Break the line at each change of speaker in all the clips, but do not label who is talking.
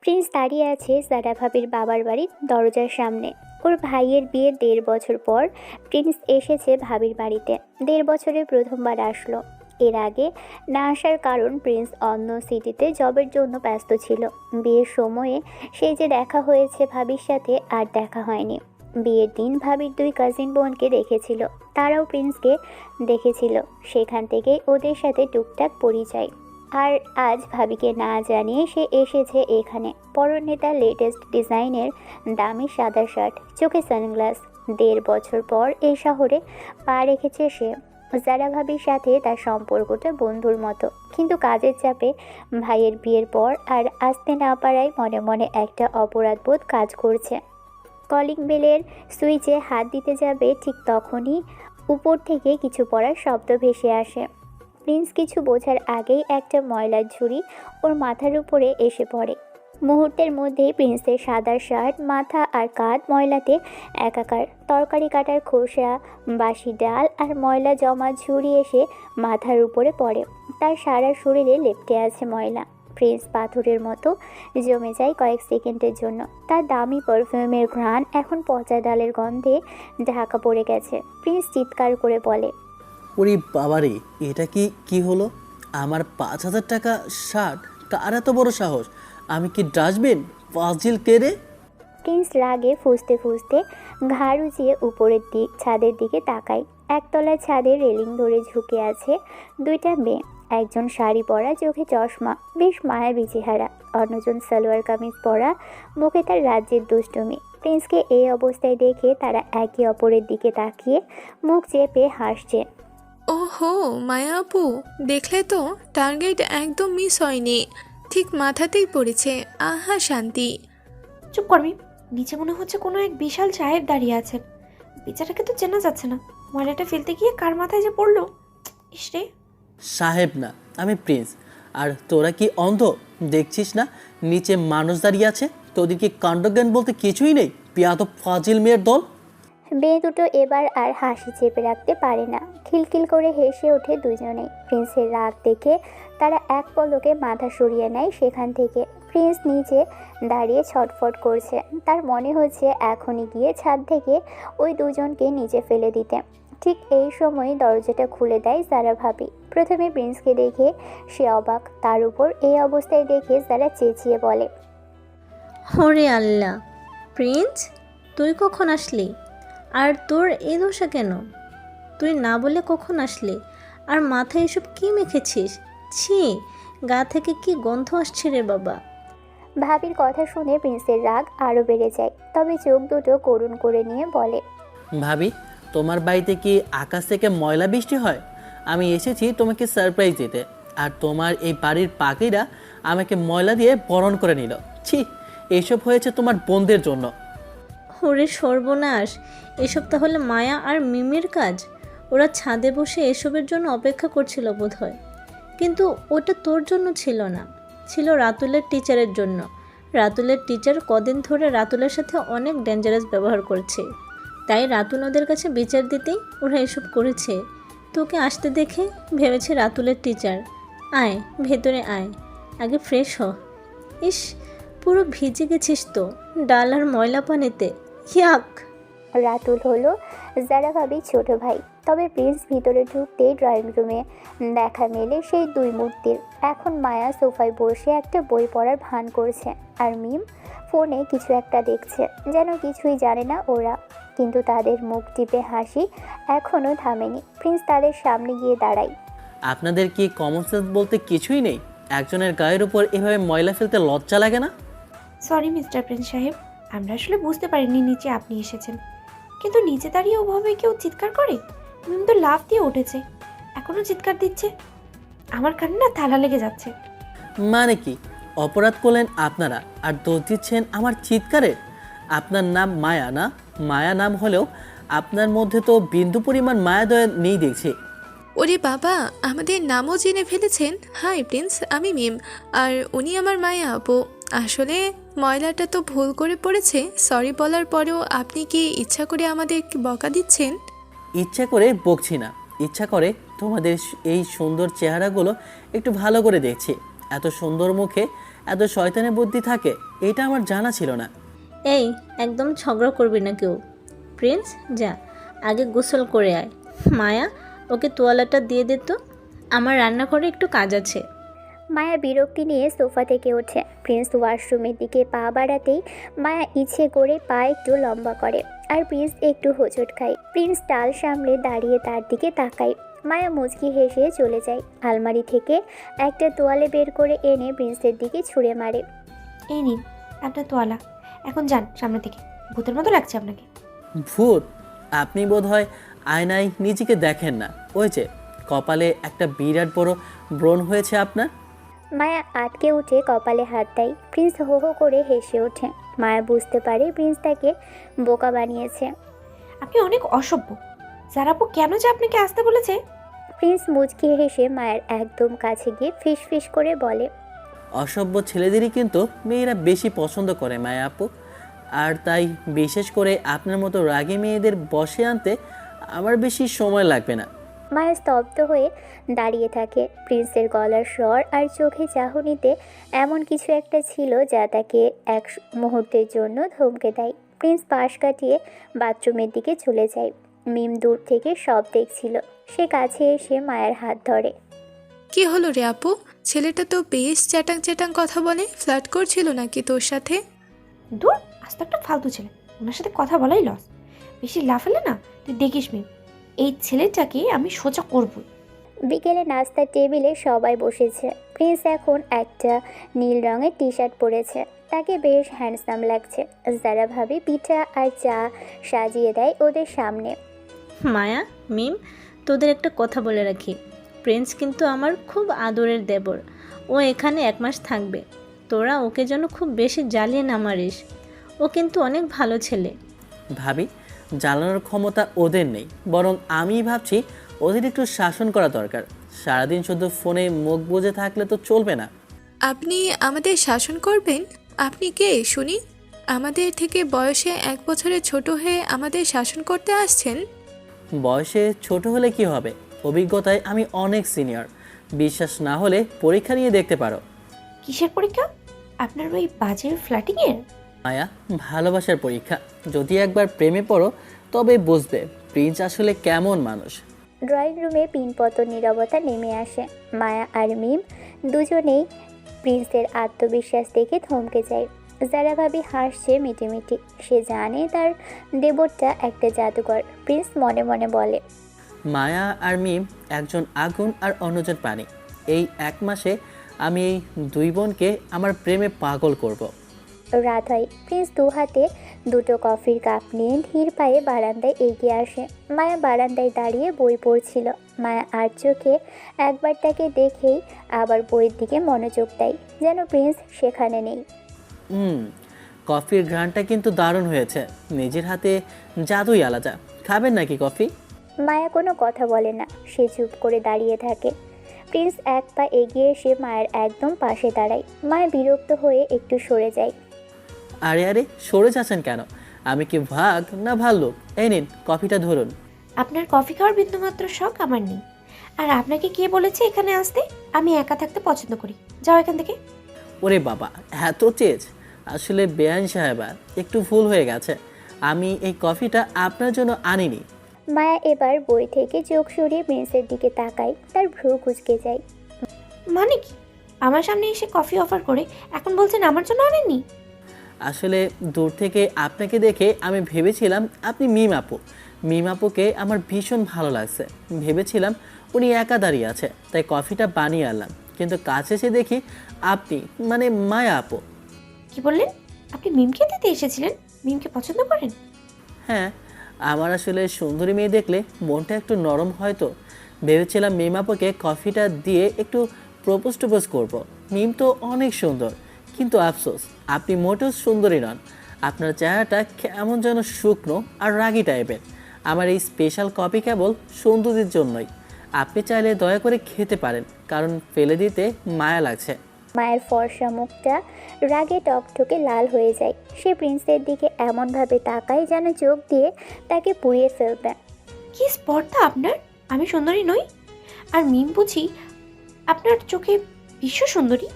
Prince দাঁড়িয়ে আছে সারা ভাবির বাবার বাড়ির দরজার সামনে। ওর ভাইয়ের বিয়ে 1.5 বছর পর প্রিন্স এসেছে ভাবির বাড়িতে। 1.5 বছরে প্রথমবার আসলো। এর আগে না আসার কারণ প্রিন্স অন্য সিটিতে জবের জন্য ব্যস্ত ছিল। বিয়ের সময়ে সেই যে দেখা হয়েছে ভাবির সাথে আর দেখা হয়নি। বিয়ের দিন ভাবির 2 কাজিন বোনকে দেখেছিল, তারাও প্রিন্সকে দেখেছিল। সেখান থেকে ওদের সাথে টুকটাক পরিচয়। আর আজ ভাবিকে না জানিয়ে সে এসেছে এখানে। পরনে তার লেটেস্ট ডিজাইনের দামি সাদা শার্ট, চোখে সানগ্লাস। 1.5 বছর পর এই শহরে পা রেখেছে সে। যারা ভাবির সাথে তার সম্পর্কটা বন্ধুর মতো, কিন্তু কাজের চাপে ভাইয়ের বিয়ের পর আর আসতে না পারায় মনে মনে একটা অপরাধবোধ কাজ করছে। কলিং বেলের সুইচে হাত দিতে যাবে, ঠিক তখনই উপর থেকে কিছু পড়ার শব্দ ভেসে আসে। প্রিন্স কিছু বোঝার আগেই একটা ময়লার ঝুড়ি ওর মাথার উপরে এসে পড়ে। মুহূর্তের মধ্যেই প্রিন্সের সাদা শার্ট, মাথা আর কাঁধ ময়লাতে একাকার। তরকারি কাটার খোসা, বাসি ডাল আর ময়লা জমা ঝুড়ি এসে মাথার উপরে পড়ে। তার সারা শরীরে লেপ্টে আছে ময়লা। প্রিন্স পাথরের মতো জমে যায় কয়েক সেকেন্ডের জন্য। তার দামি পারফিউমের ঘ্রাণ এখন পচা ডালের গন্ধে ঢাকা পড়ে গেছে। প্রিন্স চিৎকার করে বলে,
ওরে বাবারে, এটা কি হলো? আমার 5,000 টাকা শার্ট, কার এত বড় সাহস? আমি কি ডাস্টবিন? ফাজিল কে রে?
প্রিন্স রাগে ফুঁসতে ফুঁসতে ঘাড় উঁচিয়ে উপরের ছাদের দিকে তাকায়। একতলার ছাদের রেলিং ধরে ঝুঁকে আছে 2টা মেয়ে। একজন শাড়ি পরা, চোখে চশমা, বেশ মায়াবী চেহারা। অন্যজন সালোয়ার কামিজ পরা, মুখে তার রাজ্যের দুষ্টুমি। প্রিন্সকে এই অবস্থায় দেখে তারা একে অপরের দিকে তাকিয়ে মুখ চেপে হাসছে।
ওহো মায়া আপু, দেখলে তো টার্গেট একদম মিস হয়নি, ঠিক মাথাতেই পড়েছে। আহা শান্তি।
চুপ করবি। নিচে মনে হচ্ছে কোনো এক বিশাল সাহেব দাঁড়িয়ে আছেন। বেচারাকে তো চেনা যাচ্ছে না। ময়লাটা ফেলতে গিয়ে কার মাথায় যে পড়লো। ইসরে।
সাহেব না, আমি প্রিন্স। আর তোরা কি অন্ধ? দেখছিস না নিচে মানুষ দাঁড়িয়ে আছে? তোদের কি কাণ্ডজ্ঞান বলতে কিছুই নেই? পিয়াতো ফাজিল মেয়ের দল।
মেয়ে দুটো এবার আর হাসি চেপে রাখতে পারে না। খিলখিল করে হেসে ওঠে দুজনেই। প্রিন্সের রাগ দেখে তারা এক পলকে মাথা সরিয়ে নেয় সেখান থেকে। প্রিন্স নিচে দাঁড়িয়ে ছটফট করছে। তার মনে হচ্ছে এখনই গিয়ে ছাদ থেকে ওই দুজনকে নিচে ফেলে দিতে। ঠিক এই সময় দরজাটা খুলে দেয় যারা ভাবি। প্রথমে প্রিন্সকে দেখে সে অবাক, তার উপর এই অবস্থায় দেখে যারা চেঁচিয়ে বলে,
ওরে আল্লাহ, প্রিন্স তুই কখন আসলি? আর তোর এই দশা কেন? তুই না বলে কখন আসলি? আর মাথায় এসব কি মেখেছিস? ছি, গা থেকে কি গন্ধ আসছে রে বাবা।
ভাবির কথা শুনে প্রিন্সের রাগ আরও বেড়ে যায়। তবে চোখ দুটো করুণ করে নিয়ে বলে,
ভাবি, তোমার বাড়িতে কি আকাশ থেকে ময়লা বৃষ্টি হয়? আমি এসেছি তোমাকে সারপ্রাইজ দিতে, আর তোমার এই বাড়ির পাখিরা আমাকে ময়লা দিয়ে বরণ করে নিল। ছি, এসব হয়েছে তোমার বোনদের জন্য।
ওরে সর্বনাশ, এসব তাহলে মায়া আর মিমির কাজ? ওরা ছাদে বসে এসবের জন্য অপেক্ষা করছিল বোধহয়। কিন্তু ওটা তোর জন্য ছিল না, ছিল রাতুলের টিচারের জন্য। রাতুলের টিচার কদিন ধরে রাতুলের সাথে অনেক ডেঞ্জারাস ব্যবহার করছে, তাই রাতুল ওদের কাছে বিচার দিতেই ওরা এসব করেছে। তোকে আসতে দেখে ভেবেছে রাতুলের টিচার। আয় ভেতরে আয়, আগে ফ্রেশ হ। ইস, পুরো ভিজে গেছিস তো ডাল আর ময়লা পানিতে। ইয়াক।
রাতুল হলো যারা ভাবি ছোট ভাই। তবে প্রিন্স ভিতরে ঢুকতেই ড্রয়িং রুমে দেখা মেলে সেই 2 মূর্তির। এখন মায়া সোফায় বসে একটা বই পড়ার ভান করছে, আর মিম ফোনে কিছু একটা দেখছে। যেন কিছুই জানে না ওরা, কিন্তু তাদের মুখ টিপে হাসি এখনও থামেনি। প্রিন্স তাদের সামনে গিয়ে দাঁড়ায়।
আপনাদের কি কমন সেন্স বলতে কিছুই নেই? একজনের গায়ের উপর এভাবে ময়লা ফেলতে লজ্জা লাগে না?
সরি মিস্টার প্রিন্স সাহেব, আমরা আসলে বুঝতে পারিনি নিচে আপনি এসেছেন। কিন্তু নিচে দাঁড়িয়ে ওভাবে কেউ চিৎকার করে? মিম তো লাফ দিয়ে উঠেছে, এখনো চিৎকার দিচ্ছে। আমার কানে না থালা লেগে যাচ্ছে।
মানে কি অপরাধ করলেন আপনারা আর দোষ দিচ্ছেন আমার চিৎকারে? আপনার নাম মায়া না? মায়া নাম হলেও আপনার মধ্যে তো বিন্দু পরিমাণ মায়াদয়া নেই দেখছি।
ওরে বাবা, আমাদের নামও জেনে ফেলেছেন। হাই প্রিন্স, আমি মিম, আর উনি আমার মায়া আপু। আসলে ময়লাটা তো ভুল করে পড়েছে। সরি বলার পরেও আপনি কি ইচ্ছা করে আমাদের বকা দিচ্ছেন?
ইচ্ছা করে বকছি না, ইচ্ছা করে তোমাদের এই সুন্দর চেহারাগুলো একটু ভালো করে দেখছি। এত সুন্দর মুখে এত শয়তানের বুদ্ধি থাকে? এটা আমার জানা ছিল না।
এই, একদম ঝগড়া করবি না কেউ। প্রিন্স, যা আগে গোসল করে আয়। মায়া, ওকে তোয়ালাটা দিয়ে দে তো, আমার রান্নাঘরে একটু কাজ আছে।
মায়া বিরক্তি নিয়ে সোফা থেকে ওঠে। প্রিন্স ওয়াশরুমের দিকে পা বাড়াতেই মায়া ইচ্ছে করে পা একটু লম্বা করে, আর প্রিন্স একটু হোঁচট খায়। প্রিন্স টাল সামলে দাঁড়িয়ে তার দিকে তাকায়। মায়া মুচকি হেসে চলে যায়। আলমারি থেকে একটা তোয়ালে বের করে এনে প্রিন্সের দিকে ছুঁড়ে মারে।
এই নিন আপনার তোয়ালা, এখন যান সামনে থেকে, ভূতের মতো লাগছে আপনাকে।
ভূত? আপনি বোধহয় আয়নায় নিজেকে দেখেন না। ওই যে কপালে একটা বিরাট বড় ব্রণ হয়েছে আপনার।
মায়া আটকে উঠে কপালে হাত দেয়। প্রিন্স হো হো করে হেসে ওঠে। মায়া বুঝতে পারে প্রিন্স তাকে বোকা বানিয়েছে।
আপনি অনেক অসভ্য। জারাপু কেন যে আপনাকে আসতে বলেছে?
প্রিন্স মুচকি হেসে মায়ের একদম কাছে গিয়ে ফিস ফিস করে বলে,
অসভ্য ছেলেদেরই কিন্তু মেয়েরা বেশি পছন্দ করে মায়া আপু। আর তাই বিশেষ করে আপনার মতো রাগী মেয়েদের বশে আনতে আমার বেশি সময় লাগবে না।
মায়া স্তব্ধ হয়ে দাঁড়িয়ে থাকে। প্রিন্সের গলার স্বর আর চোখে চাহনিতে এমন কিছু একটা ছিল যা তাকে এক মুহূর্তের জন্য ধমকে দেয়। প্রিন্স পাশ কাটিয়ে বাথরুমের দিকে চলে যায়। মিম দূর থেকে সব দেখছিল। সে কাছে এসে মায়ের হাত ধরে।
কি হলো রে আপু? ছেলেটা তো বেশ চ্যাটাং চ্যাটাং কথা বলে, ফ্লার্ট করছিল নাকি তোর সাথে?
দূর, আস্ত একটা ফালতু ছেলে, ওনার সাথে কথা বলাই লস। বেশি লাফালে না তুই দেখিস মিম, এই ছেলেটাকে আমি সোজা করবো।
বিকেলে নাস্তার টেবিলে সবাই বসেছে। প্রিন্স এখন একটা নীল রঙের টি শার্ট পরেছে। তাকে বেশ হ্যান্ডসাম লাগছে। যারা ভাবি পিঠা আর চা সাজিয়ে দেয় ওদের সামনে।
মায়া, মিম, তোদের একটা কথা বলে রাখি, প্রিন্স কিন্তু আমার খুব আদরের দেবর। ও এখানে 1 মাস থাকবে। তোরা ওকে যেন খুব বেশি জ্বালিয়ে না মারিস। ও কিন্তু অনেক ভালো ছেলে।
ভাবি, জ্বালানোর ক্ষমতা ওদের নেই, বরং আমি ভাবছি ওদের একটু শাসন করা দরকার। সারাদিন শুধু ফোনে মুখ বুজে থাকলে তো চলবে না।
আপনি আমাদের শাসন করবেন? আপনি কে শুনি? আমাদের থেকে বয়সে 1 বছরের ছোট হয়ে আমাদের শাসন করতে আসছেন?
বয়সে ছোট হলে কি হবে, অভিজ্ঞতায় আমি অনেক সিনিয়র। বিশ্বাস না হলে পরীক্ষা নিয়ে দেখতে পারো।
কিসের পরীক্ষা? আপনার ওই বাজে ফ্ল্যাটিংয়ের?
মায়া, ভালোবাসার পরীক্ষা। যদি একবার প্রেমে পড়ো তবে বুঝবে প্রিন্স আসলে কেমন মানুষ।
ড্রয়িং রুমে পিনপতন নীরবতা নেমে আসে। মায়া আর মিম দুজনেই প্রিন্সের আত্মবিশ্বাস দেখে থমকে যায়। যারা ভাবি হাসছে মিটিমিটি। সে জানে তার দেবরটা একটা জাদুকর। প্রিন্স মনে মনে বলে,
মায়া আর মিম একজন আগুন আর অন্যজন পানি। এই 1 মাসে আমি এই 2 বোনকে আমার প্রেমে পাগল করব।
রাত হয়। প্রিন্স দু হাতে দুটো কফির কাপ নিয়ে ধীর পায়ে বারান্দায় এগিয়ে আসে। মায়া বারান্দায় দাঁড়িয়ে বই পড়ছিল। মায়া আর চোখে একবার তাকে দেখেই আবার বইয়ের দিকে মনোযোগ দেয়, যেন প্রিন্স সেখানে নেই।
কফির ঘ্রাণটা কিন্তু দারুণ হয়েছে। নিজের হাতে জাদুই আলাদা। খাবেন নাকি কফি?
মায়া কোনো কথা বলে না। সে চুপ করে দাঁড়িয়ে থাকে। প্রিন্স এক পা এগিয়ে এসে মায়ের একদম পাশে দাঁড়ায়। মায়া বিরক্ত হয়ে একটু সরে যায়।
আরে আরে, সরে যাচ্ছেন কেন? আমি কি ভাগ না ভাল্লুক? এই নিন কফিটা ধরুন।
আপনার কফি খাওয়ার বিন্দুমাত্র শখ আমার নেই। আর আপনাকে কে বলেছে এখানে আসতে? আমি একা থাকতে পছন্দ করি। যাও এখান থেকে।
ওরে বাবা, এত চেজ! আসলে বেআইন সাহেবা, একটু ভুল হয়ে গেছে। আমি এই কফিটা আপনার জন্য আনিনি।
মায়া এবার বই থেকে চোখ সরিয়ে প্রিন্সের দিকে তাকায়। তার ভ্রু কুঁচকে যায়।
মানে কি? আমার সামনে এসে কফি অফার করে এখন বলছেন আমার জন্য আনেননি?
আসলে দূর থেকে আপনাকে দেখে আমি ভেবেছিলাম আপনি মিম আপু। মিম আপুকে আমার ভীষণ ভালো লাগছে। ভেবেছিলাম উনি একা দাঁড়িয়ে আছে, তাই কফিটা বানিয়ে আনলাম। কিন্তু কাছে এসে দেখি আপনি, মানে মায়া আপু।
কি বললেন? আপনি মিমকে দিতে এসেছিলেন? মিমকে পছন্দ করেন?
হ্যাঁ, আমার আসলে সুন্দরী মেয়ে দেখলে মনটা একটু নরম হয়, তো ভেবেছিলাম মিম আপুকে কফিটা দিয়ে একটু প্রপোজ করবো। মিম তো অনেক সুন্দর, কিন্তু আফসোস আপনি মোটেও সুন্দরী নন। আপনার চেহারাটা কেমন যেন শুকনো আর রাগী টাইপের। আমার এই স্পেশাল কফি কেবল সৌন্দর্যের জন্যই। আপনি চাইলে দয়া করে খেতে পারেন, কারণ ফেলে দিতে মায়া লাগছে।
মায়ের ফর্সা মুখটা রাগে টকটকে লাল হয়ে যায়। সে প্রিন্সের দিকে এমনভাবে তাকায় যেন চোখ দিয়ে তাকে পুড়িয়ে ফেলবে।
কি স্পর্ধা আপনার! আমি সুন্দরী নই? আর মিম বুঝি আপনার চোখে বিশ্ব সুন্দরী?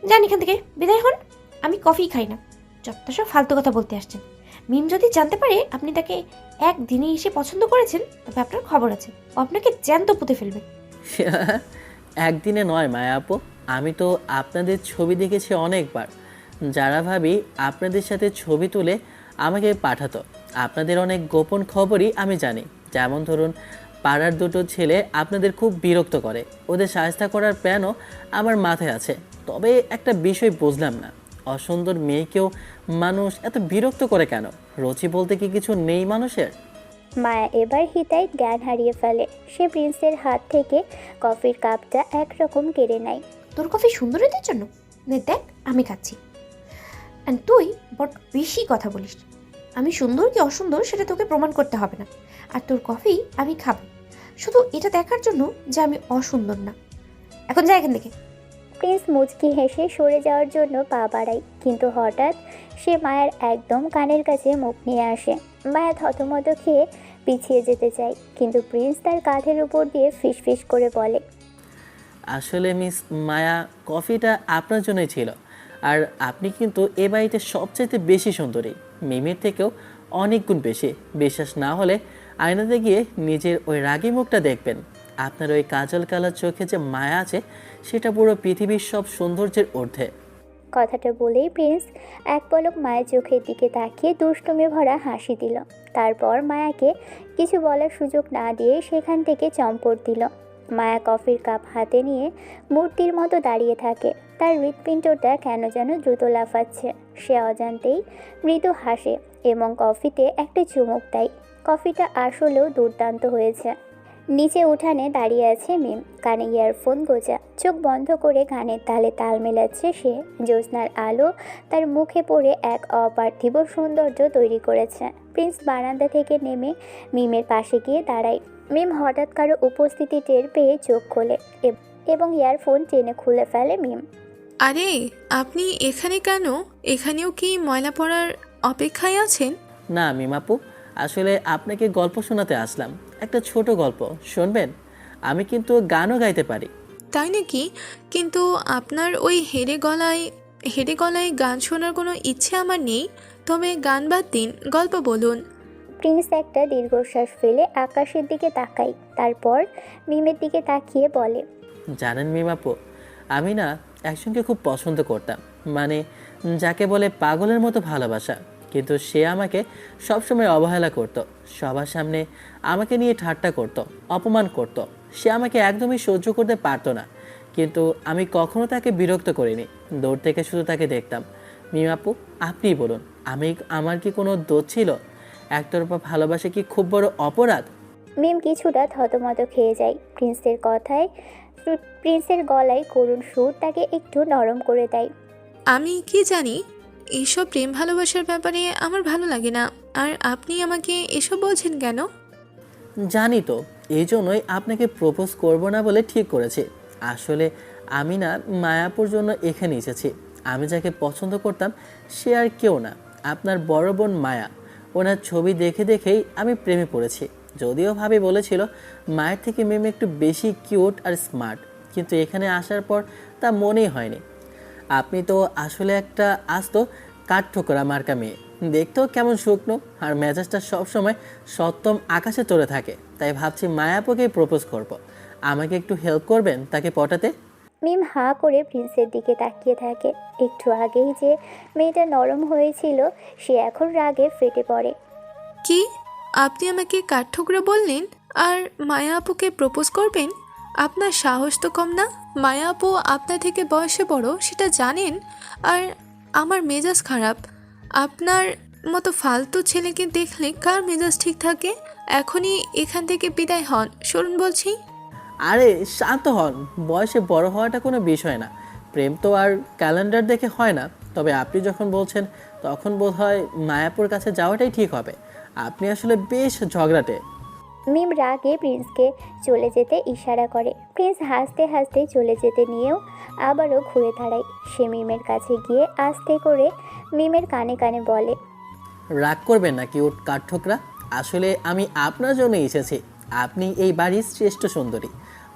যান এখান থেকে, বিদায় হন। আমি কফি খাই না। যত সব ফালতু কথা বলতে আসছেন। মিম যদি জানতে পারে আপনি তাকে একদিনে এসে পছন্দ করেছেন, তবে আপনার খবর আছে, ও আপনাকে জ্যান্ত পুঁতে ফেলবে।
একদিনে নয় মায়া আপু, আমি তো আপনাদের ছবি দেখেছি অনেকবার। যারা ভাবি আপনাদের সাথে ছবি তুলে আমাকে পাঠাতো। আপনাদের অনেক গোপন খবরই আমি জানি। যেমন ধরুন, পাড়ার দুটো ছেলে আপনাদের খুব বিরক্ত করে, ওদের সাহায্য করার প্ল্যানও আমার মাথায় আছে। তবে একটা বিষয় বুঝলাম না, অসুন্দর মেয়েকেও মানুষ এত বিরক্ত করে কেন? রুচি বলতে কি কিছু নেই মানুষের?
মায়া এবার হিতায় জ্ঞান হারিয়ে ফেলে। সে প্রিন্সের হাত থেকে কফির কাপটা একরকম কেড়ে নেয়।
তোর কফি সুন্দরীদের জন্য? নে দেখ, আমি খাচ্ছি। অ্যান্ড তুই বট বেশি কথা বলিস। আমি সুন্দর কি অসুন্দর সেটা তোকে প্রমাণ করতে হবে না। আর তোর কফি আমি খাবো শুধু এটা দেখার জন্য যে আমি অসুন্দর না। এখন যা এখান থেকে।
প্রিন্স মুচকি হেসে সরে যাওয়ার জন্য পা বাড়ায়, কিন্তু হঠাৎ সে মায়ের একদম কানের কাছে মুখ নিয়ে আসে। মায়া থতমত খেয়ে পিছিয়ে যেতে চায়, কিন্তু প্রিন্স তার কাঁধের উপর দিয়ে ফিসফিস করে বলে,
আসলে মিস মায়া, কফিটা আপনার জন্যই ছিল। আর আপনি কিন্তু এ বাড়িতে সবচাইতে বেশি সুন্দরী, মিমের থেকেও অনেক গুণ বেশি। বিশ্বাস না হলে আয়নাতে গিয়ে নিজের ওই রাগী মুখটা দেখবেন। আপনার ওই কাজল কালার চোখে যে মায়া আছে, সেটা পুরো পৃথিবীর সব সৌন্দর্যের ঊর্ধ্বে।
কথাটা বলেই প্রিন্স এক পলক মায়ের চোখের দিকে তাকিয়ে দুষ্টুমি ভরা হাসি দিল। তারপর মায়াকে কিছু বলার সুযোগ না দিয়ে সেখান থেকে চম্পট দিল। মায়া কফির কাপ হাতে নিয়ে মূর্তির মতো দাঁড়িয়ে থাকে। তার হৃৎপিণ্ডটা কেন যেন দ্রুত লাফাচ্ছে। সে অজান্তেই মৃদু হাসে এবং কফিতে একটা চুমুক দেয়। কফিটা আসলেও দুর্দান্ত হয়েছে। নিচে উঠানে দাঁড়িয়ে আছে মিম, কানে ইয়ারফোন গোজা, চোখ বন্ধ করে গানের তালে তাল মেলাচ্ছে সে। জ্যোৎস্নার আলো তার মুখে পড়ে এক অপার্থিব সৌন্দর্য তৈরি করেছে। প্রিন্স বারান্দা থেকে নেমে মিমের পাশে গিয়ে দাঁড়ায়। মিম হঠাৎ কারো উপস্থিতি টের পেয়ে চোখ খোলে এবং ইয়ারফোন টেনে খুলে ফেলে মিম।
আরে আপনি এখানে কেন? এখানেও কি ময়লা পড়ার অপেক্ষায় আছেন?
না মিমাপু, আসলে আপনাকে গল্প শোনাতে আসলাম। একটা ছোট গল্প শুনবেন? আমি কিন্তু গানও গাইতে পারি।
তাই নাকি? কিন্তু আপনার ওই হেরে গলায় গান শোনার কোনো ইচ্ছে আমার নেই। তবে গান বাদ দিন, গল্প বলুন।
প্রিন্স একটা দীর্ঘশ্বাস ফেলে আকাশের দিকে তাকায়, তারপর মিমের দিকে তাকিয়ে বলে,
জানেন মিমাপু, আমি না একজনকে খুব পছন্দ করতাম। মানে যাকে বলে পাগলের মতো ভালোবাসা। কিন্তু সে আমাকে সবসময় অবহেলা করত, সবার সামনে আমাকে নিয়ে ঠাট্টা করত, অপমান করত। সে আমাকে একদমই সহ্য করতে পারতো না। কিন্তু আমি কখনো তাকে বিরক্ত করিনি, দূর থেকে শুধু তাকে দেখতাম। মিমাপু, আপনিই বলুন, আমার কি কোনো দোষ ছিল? একতরফা ভালোবাসা কি খুব বড় অপরাধ?
মিম কিছুটা থতমত খেয়ে যায়। প্রিন্সের গলায় করুণ সুর তাকে একটু নরম করে দেয়।
আমি কি জানি, এইসব প্রেম ভালোবাসার ব্যাপারে আমার ভালো লাগে না। আর আপনি আমাকে এসব বলছেন কেন?
জানি তো, এই জন্যই আপনাকে প্রপোজ করব না বলে ঠিক করেছি। আসলে আমি না মায়াপুর জন্য এখানে এসেছি। আমি যাকে পছন্দ করতাম সে আর কেউ না, আপনার বড় বোন মায়া। ওনার ছবি দেখে দেখেই আমি প্রেমে পড়েছি। যদিও ভাবি বলেছিল মায়ের থেকে মেমে একটু বেশি কিউট আর স্মার্ট, কিন্তু এখানে আসার পর তা মনেই হয়নি। আপনি তো আসলে একটা আস্ত কাঠঠোকরা মার্কা মেয়ে। দেখতেও কেমন শুকনো, আর মেজাজটা সবসময় সপ্তম আকাশে চড়ে থাকে। তাই ভাবছি মায়াপুকেই প্রপোজ করব। আমাকে একটু হেল্প করবেন তাকে পটাতে?
মিম হাঁ করে প্রিন্সের দিকে তাকিয়ে থাকে। একটু আগেই যে মেয়েটা নরম হয়েছিল সে এখন রাগে ফেটে পড়ে।
কি? আপনি আমাকে কাঠঠোকরা বললেন আর মায়া আপুকে প্রপোজ করবেন? আপনার সাহস তো কম না। মায়া আপু আপনার থেকে বয়সে বড়, সেটা জানেন। আর আমার মেজাজ খারাপ। আপনার মতো ফালতু ছেলেকে দেখলে কার মেজাজ ঠিক থাকে? এখনই এখান থেকে বিদায় হন, শুনুন বলছি।
আরে শান্ত হন, বয়সে বড় হওয়াটা কোনো বিষয় না। প্রেম তো আর ক্যালেন্ডার দেখে হয় না। তবে আপনি যখন বলছেন তখন বোধহয় মায়াপুর কাছে যাওয়াটাই ঠিক হবে। আপনি আসলে বেশ ঝগড়াটে।
মিম রাগে প্রিন্সকে চলে যেতে ইশারা করে। প্রিন্স হাসতে হাসতে চলে যেতে নিয়েও আবারও ঘুরে দাঁড়ায়। সে মিমের কাছে গিয়ে আস্তে করে মিমের কানে কানে বলে,
রাগ করবেন না কিউট কাঠঠোকরা। আসলে আমি আপনার জন্য এসেছি। আপনি এই বাড়ির শ্রেষ্ঠ সুন্দরী।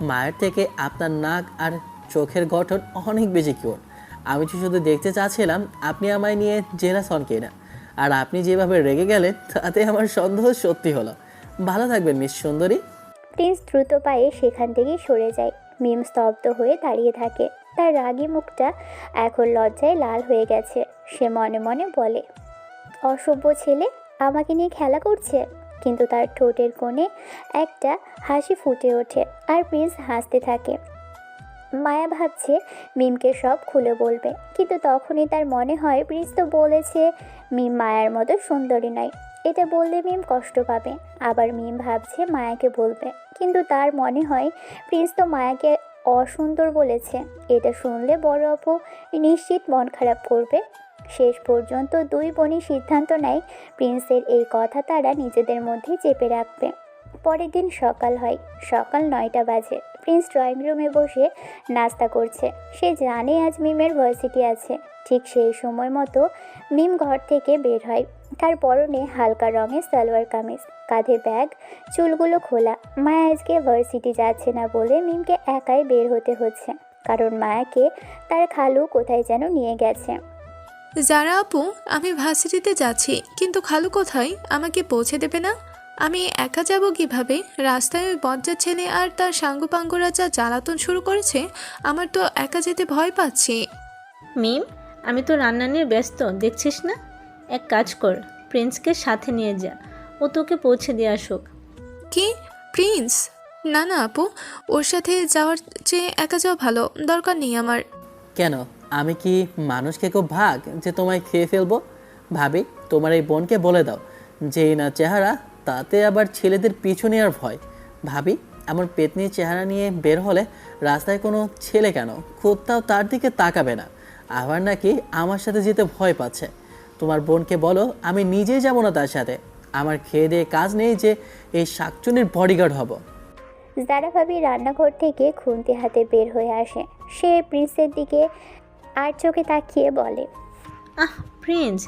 মায়ের থেকে আপনার নাক আর চোখের গঠন অনেক বেশি কিউট। আমি তো শুধু দেখতে চাচ্ছিলাম আপনি আমায় নিয়ে জেলাস হন কিনা। আর আপনি যেভাবে রেগে গেলেন তাতে আমার সন্দেহ সত্যি হলো। ভালো থাকবেন মিস সুন্দরী।
প্রিন্স দ্রুত পায়ে সেখান থেকেই সরে যায়। মিম স্তব্ধ হয়ে দাঁড়িয়ে থাকে। তার রাগী মুখটা এখন লজ্জায় লাল হয়ে গেছে। সে মনে মনে বলে, অসভ্য ছেলে আমাকে নিয়ে খেলা করছে। কিন্তু তার ঠোঁটের কোণে একটা হাসি ফুটে ওঠে আর প্রিন্স হাসতে থাকে। মায়া ভাবছে মিমকে সব খুলে বলবে, কিন্তু তখনই তার মনে হয় প্রিন্স তো বলেছে মিম মায়ার মতো সুন্দরী নয়। এটা বললে মিম কষ্ট পাবে। আবার মিম ভাবছে মায়াকে বলবে, কিন্তু তার মনে হয় প্রিন্স তো মায়াকে অসুন্দর বলেছে। এটা শুনলে বড় আপু নিশ্চিত মন খারাপ করবে। শেষ পর্যন্ত দুই বোনই সিদ্ধান্ত নেয় প্রিন্সের এই কথা তারা নিজেদের মধ্যে চেপে রাখবে। পরের দিন সকাল হয়। সকাল 9টা বাজে। প্রিন্স ড্রয়িং রুমে বসে নাস্তা করছে। সে জানে আজ মিমের ভার্সিটি আছে। ঠিক সেই সময় মতো মিম ঘর থেকে বের হয়। তার পরনে হালকা রঙের সালোয়ার কামিজ, কাঁধে ব্যাগ, চুলগুলো খোলা। মায়া আজকে ভার্সিটি যাচ্ছে না বলে মিমকে একাই বের হতে হচ্ছে, কারণ মায়াকে তার খালু কোথায় যেন নিয়ে গেছে।
যারা আপু, আমি ভার্সিটিতে যাচ্ছি, কিন্তু খালু কোথায়? আমাকে পৌঁছে দেবে না? আমি একা যাব কিভাবে? রাস্তায় ওই বজ্জার ছেলে আর তার সাঙ্গুপাঙ্গুরা যা জ্বালাতন শুরু করেছে, আমার তো একা যেতে ভয় পাচ্ছি।
মিম, আমি তো রান্না নিয়ে ব্যস্ত, দেখছিস না? এক কাজ কর, প্রিন্সকে সাথে নিয়ে যা, ও তোকে পৌঁছে দিয়ে আসুক।
কি? প্রিন্স? না না আপু, ওর সাথে যাওয়ার চেয়ে একা যাওয়া ভালো। দরকার নেই আমার।
কেন, আমি কি মানুষকে খুব ভাগ যে তোমায় খেয়ে ফেলবো? ভাবি, তোমার এই বোনকে বলে দাও যেই না চেহারা, তাতে আবার ছেলেদের পিছু নেওয়ার ভয়। ভাবি, আমার পেতনির চেহারা নিয়ে বের হলে রাস্তায় কোনো ছেলে কেন কোথাও তার দিকে তাকাবে না। আবার নাকি আমার সাথে যেতে ভয় পাচ্ছে। তোমার বোনকে বলো আমি নিজেই যাবো না তার সাথে। আমার খেয়ে দিয়ে কাজ নেই যে এই শাকচুনির বডিগার্ড হব।
যারা ভাবি রান্নাঘর থেকে খুন্তি হাতে বের হয়ে আসে। সে প্রিন্সের দিকে আর চোখে তাকিয়ে বলে,
আহ প্রিন্স,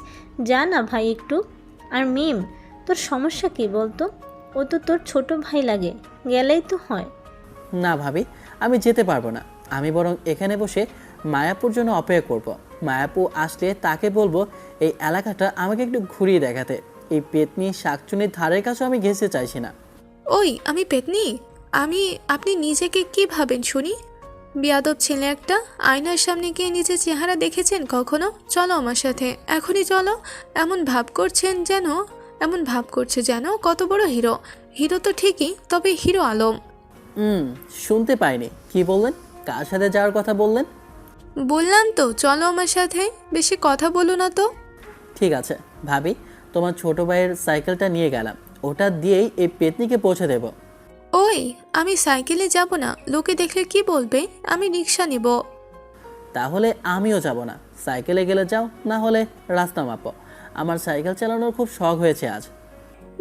যা না ভাই একটু। আর মিম, তোর সমস্যা কি বলতো? ও তো তোর ছোট ভাই লাগে, গেলেই তো হয়।
না ভাবি, আমি যেতে পারবো না। আমি বরং এখানে বসে মায়াপুর জন্য অপেক্ষা করব। মায়াপু আসলে তাকে বলবো এই এলাকাটা আমাকে একটু ঘুরিয়ে দেখাতে। এই পেতনি শাকচুনির ধারের কাছেও আমি ঘেঁষতে চাইছি না।
ওই, আমি পেতনি? আপনি নিজেকে কি ভাবেন শুনি? বিয়াদব ছেলে একটা। আয়নার সামনে গিয়ে নিজের চেহারা দেখেছেন কখনো? চলো আমার সাথে, এখনই চলো। এমন ভাব করছে যেন কত বড় হিরো। হিরো তো ঠিকই, তবে হিরো আলম।
শুনতে পাইনি, কি বললেন? কার সাথে যাওয়ার কথা বললেন?
বললাম তো চলো আমার সাথে, বেশি কথা বলো না তো।
ঠিক আছে ভাবি, তোমার ছোট ভাইয়ের সাইকেলটা নিয়ে গেলাম, ওটা দিয়েই এই পেতনিকে পৌঁছে দেব।
ওই, আমি সাইকেলে যাব না, লোকে দেখলে কি বলবে? আমি রিক্সা নেব।
তাহলে আমিও যাব না। সাইকেলে গেলে যাও, না হলে রাস্তা মাপো। আমার সাইকেল চালানোর খুব শখ হয়েছে আজ।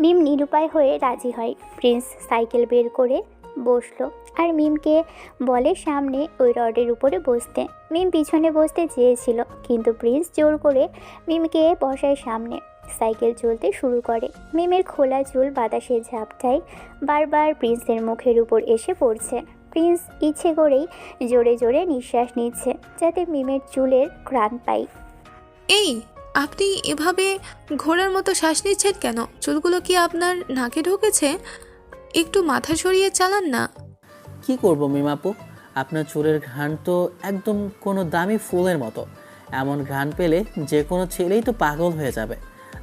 মিম নিরুপায় হয়ে রাজি হয়। প্রিন্স সাইকেল বের করে বসলো আর মিমকে বলে সামনে ওই রডের উপরে বসতে। মিম পিছনে বসতে চেয়েছিল, কিন্তু প্রিন্স জোর করে মিমকে বসায় সামনে। সাইকেল চলতে শুরু করে। মিমের খোলা চুল বাতাসে ঝাপটায় বারবার প্রিন্সের মুখের উপর এসে পড়ছে। প্রিন্স ইচ্ছে করেই জোরে জোরে নিঃশ্বাস নিচ্ছে যাতে মিমের চুলের ঘ্রাণ পায়।
এই, আপনি এভাবে ঘোড়ার মতো শ্বাস নিচ্ছেন কেন? চুলগুলো কি আপনার নাকে ঢুকেছে? একটু মাথা সরিয়ে চালান না।
কি করব মিমাপু, আপনার চুলের ঘ্রাণ তো একদম কোনো দামি ফুলের মতো। এমন ঘ্রাণ পেলে যে কোনো ছেলেই তো পাগল হয়ে যাবে।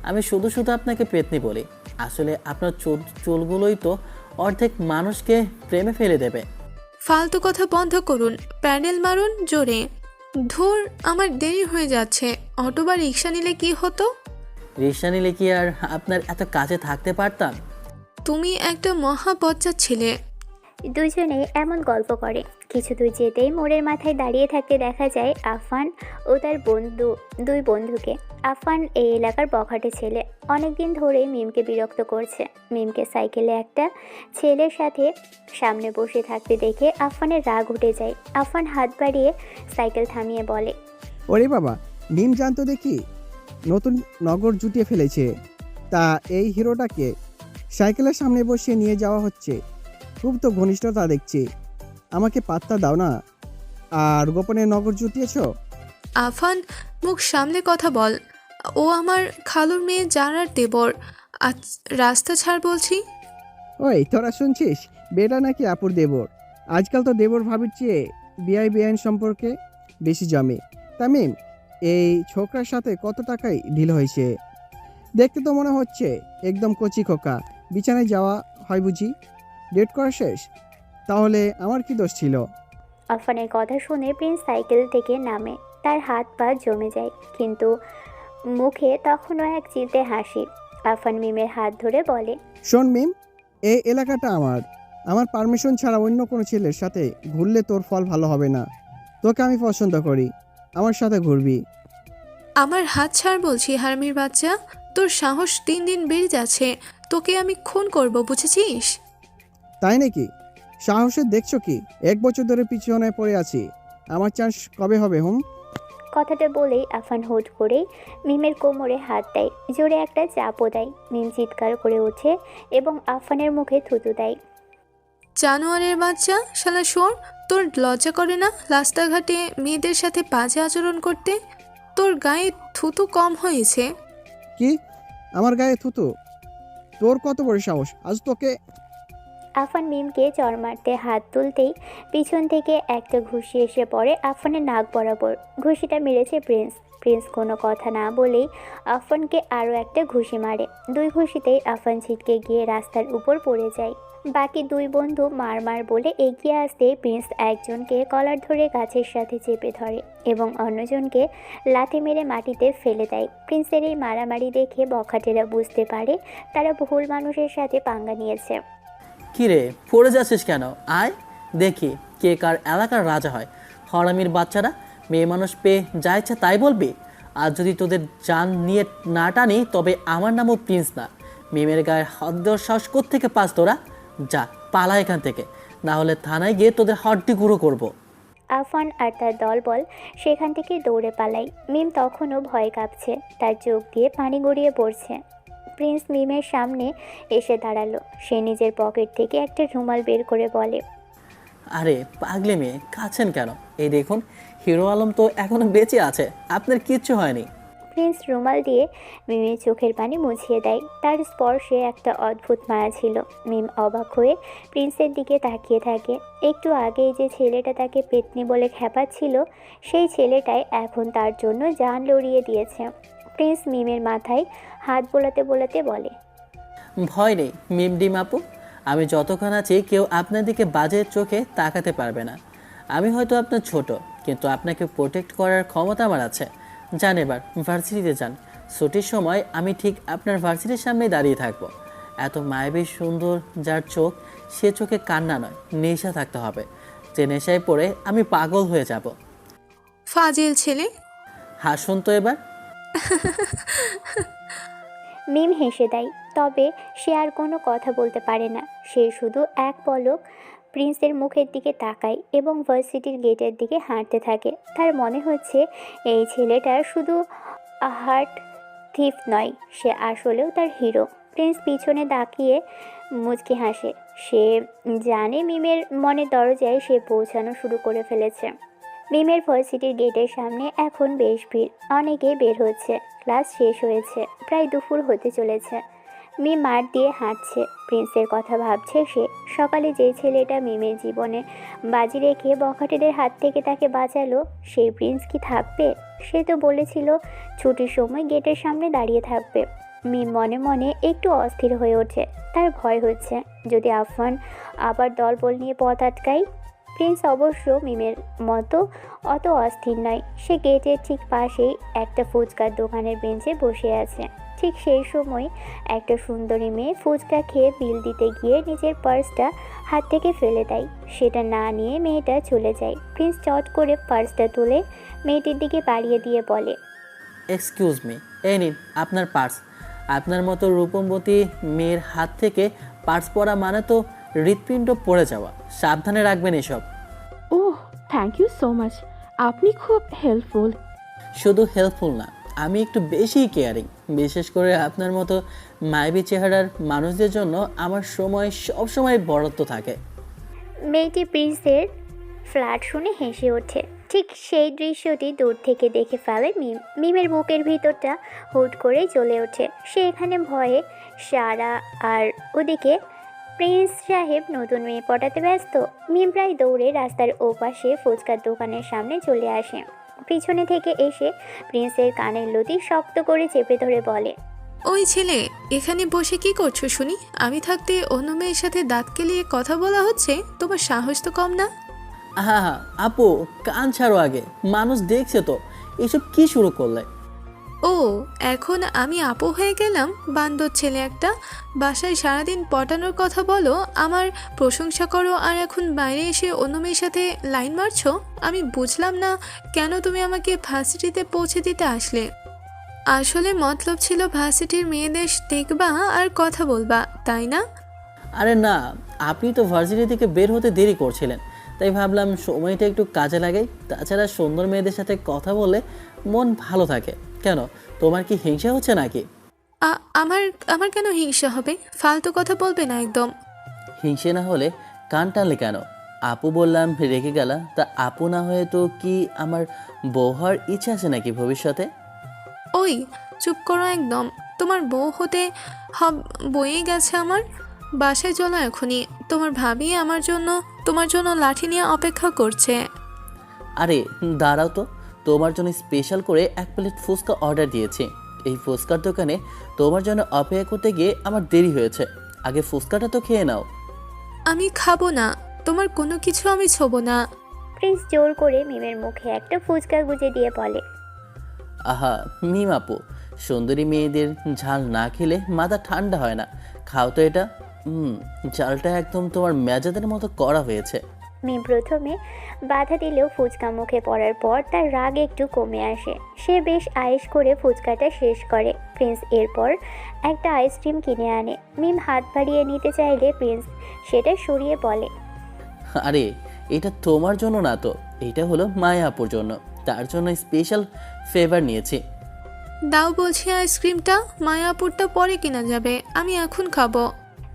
আমি শুধু শুধু আপনাকে পেতনি বলি, আসলে আপনার চুলগুলোই তো অর্ধেক মানুষকে প্রেমে ফেলে দেবে।
ফালতু কথা বন্ধ করুন, প্যাডেল মারুন জোরে। ধুর, আমার দেরি হয়ে যাচ্ছে। অটো বা রিক্সা নিলে কি হতো?
রিক্সা নিলে কি আর আপনার এত কাছে থাকতে পারতাম?
তুমি একটা মহা বজ্জার ছেলে।
দুজনে এমন গল্প করে। কিছু দূর যেতেই মোড়ের মাথায় দাঁড়িয়ে থাকতে দেখা যায় আফান ও তার দুই বন্ধুকে। আফান এই এলাকার বখাটে ছেলে। অনেকদিন ধরেই মিমকে বিরক্ত করছে। মিমকে সাইকেলে একটা ছেলের সাথে সামনে বসে থাকতে দেখে আফানের রাগ উঠে যায়। আফান হাত বাড়িয়ে সাইকেল থামিয়ে বলে,
ওরে বাবা, মিম জানতো দেখি নতুন নগর জুটিয়ে ফেলেছে। তা এই হিরোটাকে সাইকেলের সামনে বসিয়ে নিয়ে যাওয়া হচ্ছে, খুব তো ঘনিষ্ঠতা দেখছি। আমাকে পাত্তা দাও না। আর গোপনে নগর জুটিয়েছ?
আফান, মুখ সামলে কথা বল। ও আমার খালুর মেয়ে জারার দেবর। আজ রাস্তা ছাড় বলছি।
ওই তোরা শুনছিস, বেটা নাকি আপুর দেবর। আজকাল তো দেবর ভাবির চেয়ে বিআই বেআইন সম্পর্কে বেশি জমে। তামিম, এই ছোকরার সাথে কত টাকাই ঢিল হয়েছে। দেখতে তো মনে হচ্ছে একদম কচি খোকা। বিছানায় যাওয়া হয় বুঝি? ডেট করা শেষ? তাহলে আমার কি দোষ ছিল?
আফানের কথা শুনে প্রিন্স সাইকেল থেকে নামে। তার হাত পা জমে যায়, কিন্তু মুখে তখনও এক চিলতে হাসি। আফান মিমের হাত ধরে বলে,
শোন মিম, এই এলাকাটা আমার পারমিশন ছাড়া অন্য কোনো ছেলের সাথে ঘুরলে তোর ফল ভালো হবে না। তোকে আমি পছন্দ করি, আমার সাথে ঘুরবি।
আমার হাত ছাড় বলছি হারামির বাচ্চা। তোর সাহস দিন দিন বেড়ে যাচ্ছে। তোকে আমি খুন করব, বুঝেছিস?
তাই নাকি? সাহসের দেখছো কি? 1 বছর ধরে পিছনে পড়ে আছি, আমার চান্স কবে হবে?
কথাটা বলেই আফান হুট করেই মিমের কোমরে হাত দেয়, জোরে একটা চাপও দেয়। মিম চিৎকার করে ওঠে এবং আফানের মুখে থুতু দেয়।
জানোয়ারের বাচ্চা, শালা শোর! তোর লজ্জা করে না রাস্তাঘাটে মেয়েদের সাথে বাজে আচরণ করতে? তোর গায়ে থুতু কম হয়েছে?
কি? আমার গায়ে থুতু? তোর কত বড় সাহস! আজ তোকে।
আফান মিমকে চড় মারতে হাত তুলতেই পিছন থেকে একটা ঘুষি এসে পড়ে আফানের নাক বরাবর। ঘুষিটা মেরেছে প্রিন্স কোনো কথা না বলেই আফানকে আরও একটা ঘুষি মারে। 2 ঘুষিতেই আফান ছিটকে গিয়ে রাস্তার উপর পড়ে যায়। বাকি 2 বন্ধু মার বলে এগিয়ে আসতে প্রিন্স একজনকে কলার ধরে গাছের সাথে চেপে ধরে এবং অন্যজনকে লাথি মেরে মাটিতে ফেলে দেয়। প্রিন্সের এই মারামারি দেখে বখাটেরা বুঝতে পারে তারা ভুল মানুষের সাথে পাঙ্গা নিয়েছে।
কিরে, পড়ে যাচ্ছিস কেন? আয় দেখি কে কার এলাকার রাজা হয়। হরামির বাচ্চারা, মেয়ে মানুষ পেয়ে যা ইচ্ছা তাই বলবি। আর যদি তোদের জান নিয়ে না টানি তবে আমার নামও প্রিন্স না। মেমের গায়ে হাত দেওয়ার সাহস কোত্থেকে পাস তোরা? যা পালা এখান থেকে, না হলে থানায় গিয়ে তোদের হড্ডি গুঁড়ো করবো।
আফান আর তার দলবল সেখান থেকে দৌড়ে পালায়। মিম তখনও ভয় কাঁপছে, তার চোখ দিয়ে পানি গড়িয়ে পড়ছে। প্রিন্স মিমের সামনে এসে দাঁড়ালো। সে নিজের পকেট থেকে একটা রুমাল বের করে বলে,
আরে পাগলি মেয়ে, কাছেন কেন? এই দেখুন, হিরো আলম তো এখনো বেঁচে আছে, আপনার কিচ্ছু হয়নি।
প্রিন্স রুমাল দিয়ে মিমের চোখের পানি মুছিয়ে দেয়। তার স্পর্শে একটা অদ্ভুত মায়া ছিল। মিম অবাক হয়ে প্রিন্সের দিকে তাকিয়ে থাকে। একটু আগেই যে ছেলেটা তাকে পেতনি বলে খেপাচ্ছিল, সেই ছেলেটাই এখন তার জন্য জান লড়িয়ে দিয়েছে। প্রিন্স মিমের মাথায় হাত বোলাতে বোলাতে বলে,
ভয় নেই মিমডিম আপু, আমি যতক্ষণ আছি কেউ আপনার দিকে বাজে চোখে তাকাতে পারবে না। আমি হয়তো আপনার ছোট, কিন্তু আপনাকে প্রোটেক্ট করার ক্ষমতা আমার আছে। যান এবার ভার্সিটিতে যান। ছুটির সময় আমি ঠিক আপনার ভার্সিটির সামনেই দাঁড়িয়ে থাকবো। এত মায়াবী সুন্দর যার চোখ, সে চোখে কান্না নয়, নেশা থাকতে হবে। যে নেশায় পড়ে আমি পাগল হয়ে যাব।
ফাজিল ছেলে।
হাসুন তো এবার।
মিম হেসে দেয়, তবে সে আর কোনো কথা বলতে পারে না। সে শুধু এক পলক প্রিন্সের মুখের দিকে তাকায় এবং ভার্সিটির গেটের দিকে হাঁটতে থাকে। তার মনে হচ্ছে এই ছেলেটা শুধু হার্ট থিফ নয়, সে আসলেও তার হিরো। প্রিন্স পিছনে তাকিয়ে মুচকি হাসে। সে জানে মিমের মনে দরজায় সে পৌঁছানো শুরু করে ফেলেছে। মিমের ভার্সিটির গেটের সামনে এখন বেশ ভিড়। অনেকে বের হচ্ছে। ক্লাস শেষ হয়েছে, প্রায় দুপুর হতে চলেছে। মিম মাঠ দিয়ে হাঁটছে, প্রিন্সের কথা ভাবছে সে। সকালে যে ছেলেটা মিমের জীবনে বাজি রেখে বখাটেদের হাত থেকে তাকে বাঁচালো, সেই প্রিন্স কি থাকবে? সে তো বলেছিল ছুটির সময় গেটের সামনে দাঁড়িয়ে থাকবে। মিম মনে মনে একটু অস্থির হয়ে ওঠে। তার ভয় হচ্ছে যদি আফান আবার দলবল নিয়ে পথ আটকায়। প্রিন্স অবশ্য মিমের মতো অত অস্থির নয়। সে গেটের ঠিক পাশেই একটা ফুচকার দোকানের বেঞ্চে বসে আছে। ঠিক সেই সময় একটা সুন্দরী মেয়ে ফুচকা খেয়ে বিল দিতে গিয়ে নিজের পার্সটা হাত থেকে ফেলে দেয়। সেটা না নিয়ে মেয়েটা চলে যায়। প্রিন্স চট করে পার্সটা তুলে মেয়েটির দিকে বাড়িয়ে দিয়ে বলে,
এক্সকিউজ মি, এই নিন আপনার পার্স। আপনার মতো রূপমবতী মেয়ের হাত থেকে পার্স পরা মানে তো হৃৎপিণ্ড পড়ে যাওয়া। সাবধানে রাখবেন এসব।
ওহ, থ্যাংক ইউ সো মাচ, আপনি খুব হেল্পফুল।
শুধু হেল্পফুল না, আমি একটু বেশিই কেয়ারিং। বিশেষ করে আপনার মতো মায়াবী চেহারার মানুষদের জন্য আমার সময় সবসময় বরাদ্দ থাকে।
মেয়েটি প্রিন্সের ফ্ল্যাট শুনে হেসে ওঠে। ঠিক সেই দৃশ্যটি দূর থেকে দেখে ফেলে মিম। মিমের বুকের ভিতরটা হুট করে জ্বলে ওঠে। সে এখানে ভয়ে সারা, আর ওদিকে প্রিন্স সাহেব নতুন মেয়ে পটাতে ব্যস্ত। মিম প্রায় দৌড়ে রাস্তার ওপাশে ফুচকার দোকানের সামনে চলে আসে। পিছনে থেকে এসে প্রিন্সের কানের লতি শক্ত করে চেপে ধরে বলে,
ওই ছেলে, এখানে বসে কি করছো শুনি? আমি থাকতে অন্য মেয়ের সাথে দাঁত কেলিয়ে কথা বলা হচ্ছে, তোমার সাহস তো কম না?
হ্যাঁ হ্যাঁ আপু, কান ছাড়ো আগে, মানুষ দেখছে তো। এসব কি শুরু করলে?
ও, এখন আমি আপু হয়ে গেলাম? বান্দর ছেলে একটা। বাসায় সারাদিন পটানোর কথা বলো, আমার প্রশংসা করো, আর এখন বাইরে এসে অন্য মেয়ের সাথে লাইন মারছো? আমি বুঝলাম না কেন তুমি আমাকে ভার্সিটিতে পৌঁছে দিতে আসলে। আসলে মতলব ছিল ভার্সিটির মেয়েদের দেখবা আর কথা বলবা, তাই না?
আরে না, আপনি তো ভার্সিটি থেকে বের হতে দেরি করছিলেন, তাই ভাবলাম সময়টা একটু কাজে লাগাই। তাছাড়া সুন্দর মেয়েদের সাথে কথা বললে মন ভালো থাকে। কেন, তোমার কি হিংসা হচ্ছে নাকি?
আমার আমার কেন হিংসা হবে? ফালতু কথা বলবে না একদম।
হিংসে না হলে কান টানলে কেন? আপু বললাম, রেখে গেলা? তা আপু না হয়ে তো কি আমার বউ হওয়ার ইচ্ছা আছে নাকি ভবিষ্যতে?
ওই চুপ করো একদম। তোমার বউ হতে বয়ে গেছে আমার। বাসায় চলো এখনই। তোমার ভাবি তোমার জন্য লাঠি নিয়ে অপেক্ষা করছে।
আরে দাঁড়াও তো, তোমার জন্য স্পেশাল করে 1 প্লেট ফুচকা অর্ডার দিয়েছি। এই ফুচকার দোকানে তোমার জন্য অপেক্ষা করতে গিয়ে আমার দেরি হয়েছে। আগে ফুচকাটা তো খেয়ে নাও।
আমি খাবো না, তোমার কোনো কিছু আমি ছোবো না।
প্রিন্স জোর করে মিমের মুখে একটা ফুচকা গুজে দিয়ে বলে,
আহা মিম আপু, সুন্দরী মেয়েদের ঝাল না খেলে মাথা ঠান্ডা হয় না। খাও তো এটা। ঝালটা একদম তোমার মেজাজের মতো করা হয়েছে।
মিম প্রথমে বাধা দিলেও ফুচকা মুখে পড়ার পর তার রাগ একটু কমে আসে। সে বেশ আয়েশ করে ফুচকাটা শেষ করে। প্রিন্স এরপর একটা আইসক্রিম কিনে আনে। মিম হাত বাড়িয়ে নিতে চাইলে প্রিন্স সেটা সরিয়ে বলে,
আরে এটা তোমার জন্য না তো, এটা হলো মায়া আপুর জন্য। তার জন্য স্পেশাল ফেভার নিয়েছি।
দাও বলছি আইসক্রিমটা। মায়াপুরটা পরে কেনা যাবে, আমি এখন খাবো।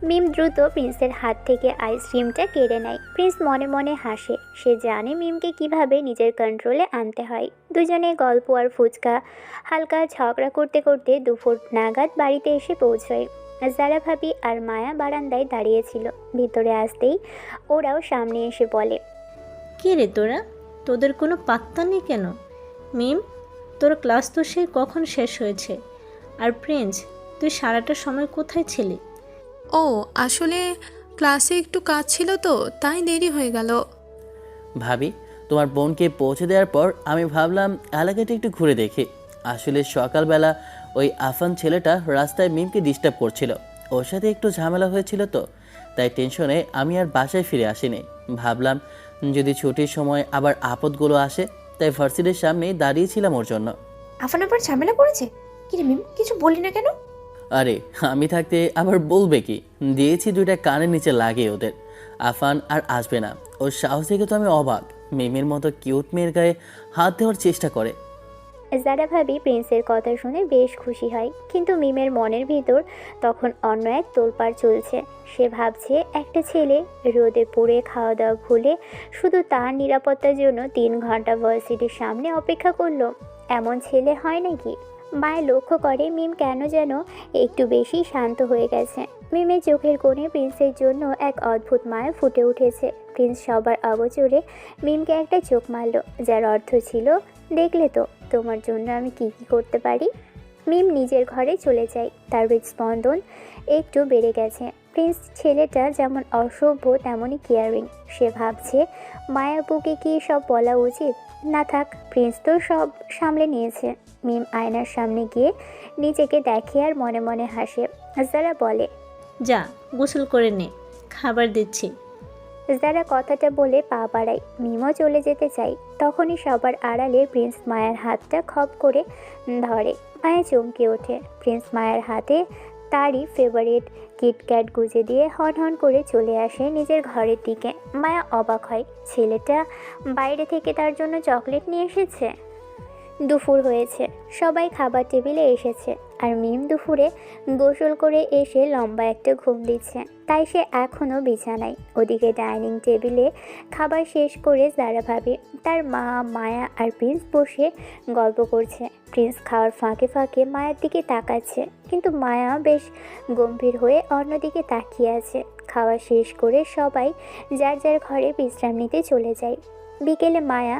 মিম দ্রুত প্রিন্সের হাত থেকে আইসক্রিমটা কেড়ে নেয়। প্রিন্স মনে মনে হাসে। সে জানে মিমকে কিভাবে নিজের কন্ট্রোলে আনতে হয়। দুজনে গল্প আর ফুচকা হালকা ঝগড়া করতে করতে দুপুর নাগাদ বাড়িতে এসে পৌঁছয়। যারা ভাবি আর মায়া বারান্দায় দাঁড়িয়েছিল। ভিতরে আসতেই ওরাও সামনে এসে বলে,
কে রে তোরা? তোদের কোনো পাত্তা নেই কেন? মিম, তোর ক্লাস তো সেই কখন শেষ হয়েছে? আর প্রিন্স, তুই সারাটা সময় কোথায় ছিলি?
ও, আসলে ক্লাসে একটু কাজ ছিল তো, তাই দেরি হয়ে গেল।
ভাবি, তোমার বোনকে পৌঁছে দেওয়ার পর আমি ভাবলাম এলাকাটা একটু ঘুরে দেখি। আসলে সকালবেলা ওই আফান ছেলেটা রাস্তায় মিমকে ডিস্টার্ব করছিল। ওর সাথে একটু ঝামেলা হয়েছিল তো, তাই টেনশনে আমি আর বাসায় ফিরে আসিনি। ভাবলাম যদি ছুটির সময় আবার আপদগুলো আসে, তাই ভার্সিটির সামনেই দাঁড়িয়েছিলাম ওর জন্য।
আফান আবার ঝামেলা করেছে? কি রে মিম, কিছু বললি না কেন?
আরে আমি থাকতে আবার বলবে কি? দিয়েছি 2টা কানের নিচে লাগিয়ে ওদের। আফান আর আসবে না। ওর সাহস থেকে তো আমি অবাক। মিমের মতো কিউট মেয়ের গায়ে হাত দেওয়ার চেষ্টা করে।
যারা ভাবি প্রিন্সের কথা শুনে বেশ খুশি হয়, কিন্তু মিমের মনের ভিতর তখন অন্য এক তোলপাড় চলছে। সে ভাবছে একটা ছেলে রোদে পুড়ে খাওয়া দাওয়া ভুলে শুধু তার নিরাপত্তার জন্য 3 ঘন্টা ভার্সিটির সামনে অপেক্ষা করলো। এমন ছেলে হয় নাকি? মায়ের লক্ষ্য করে মিম কেন যেন একটু বেশি শান্ত হয়ে গেছে। মিমের চোখের কোণে প্রিন্সের জন্য এক অদ্ভুত মায়া ফুটে উঠেছে। প্রিন্স সবার অগোচরে মিমকে একটা চোখ মারল, যার অর্থ ছিল, দেখলে তো তোমার জন্য আমি কি কি করতে পারি। মিম নিজের ঘরে চলে যায়। তার হৃদস্পন্দন একটু বেড়ে গেছে। প্রিন্স ছেলেটা যেমন অসভ্য তেমনই কেয়ারিং। সে ভাবছে মায়াপুকে কি সব বলা উচিত? না থাক, প্রিন্স তো সব সামলে নিয়েছে। মিম আয়নার সামনে গিয়ে নিজেকে দেখে আর মনে মনে হাসে। যারা বলে,
যা গোসল করে নে, খাবার দিচ্ছি।
যারা কথাটা বলে পা বাড়ায়। মিমও চলে যেতে চাই। তখনই সবার আড়ালে প্রিন্স মায়ের হাতটা খপ করে ধরে। মায়া চমকে ওঠে। প্রিন্স মায়ের হাতে তারই ফেভারিট কিটক্যাট গুজে দিয়ে হন হন করে চলে আসে নিজের ঘরের দিকে। মায়া অবাক হয়, ছেলেটা বাইরে থেকে তার জন্য চকলেট নিয়ে এসেছে। দুপুর হয়েছে। সবাই খাবার টেবিলে এসেছে আর মিম দুপুরে গোসল করে এসে লম্বা একটা ঘুম দিচ্ছে, তাই সে এখনও বিছানায়। ওদিকে ডাইনিং টেবিলে খাবার শেষ করে যারা ভাবি তার মা, মায়া আর প্রিন্স বসে গল্প করছে। প্রিন্স খাওয়ার ফাঁকে ফাঁকে মায়ের দিকে তাকাচ্ছে, কিন্তু মায়া বেশ গম্ভীর হয়ে অন্যদিকে তাকিয়ে আছে। খাওয়া শেষ করে সবাই যার যার ঘরে বিশ্রাম নিতে চলে যায়। বিকেলে মায়া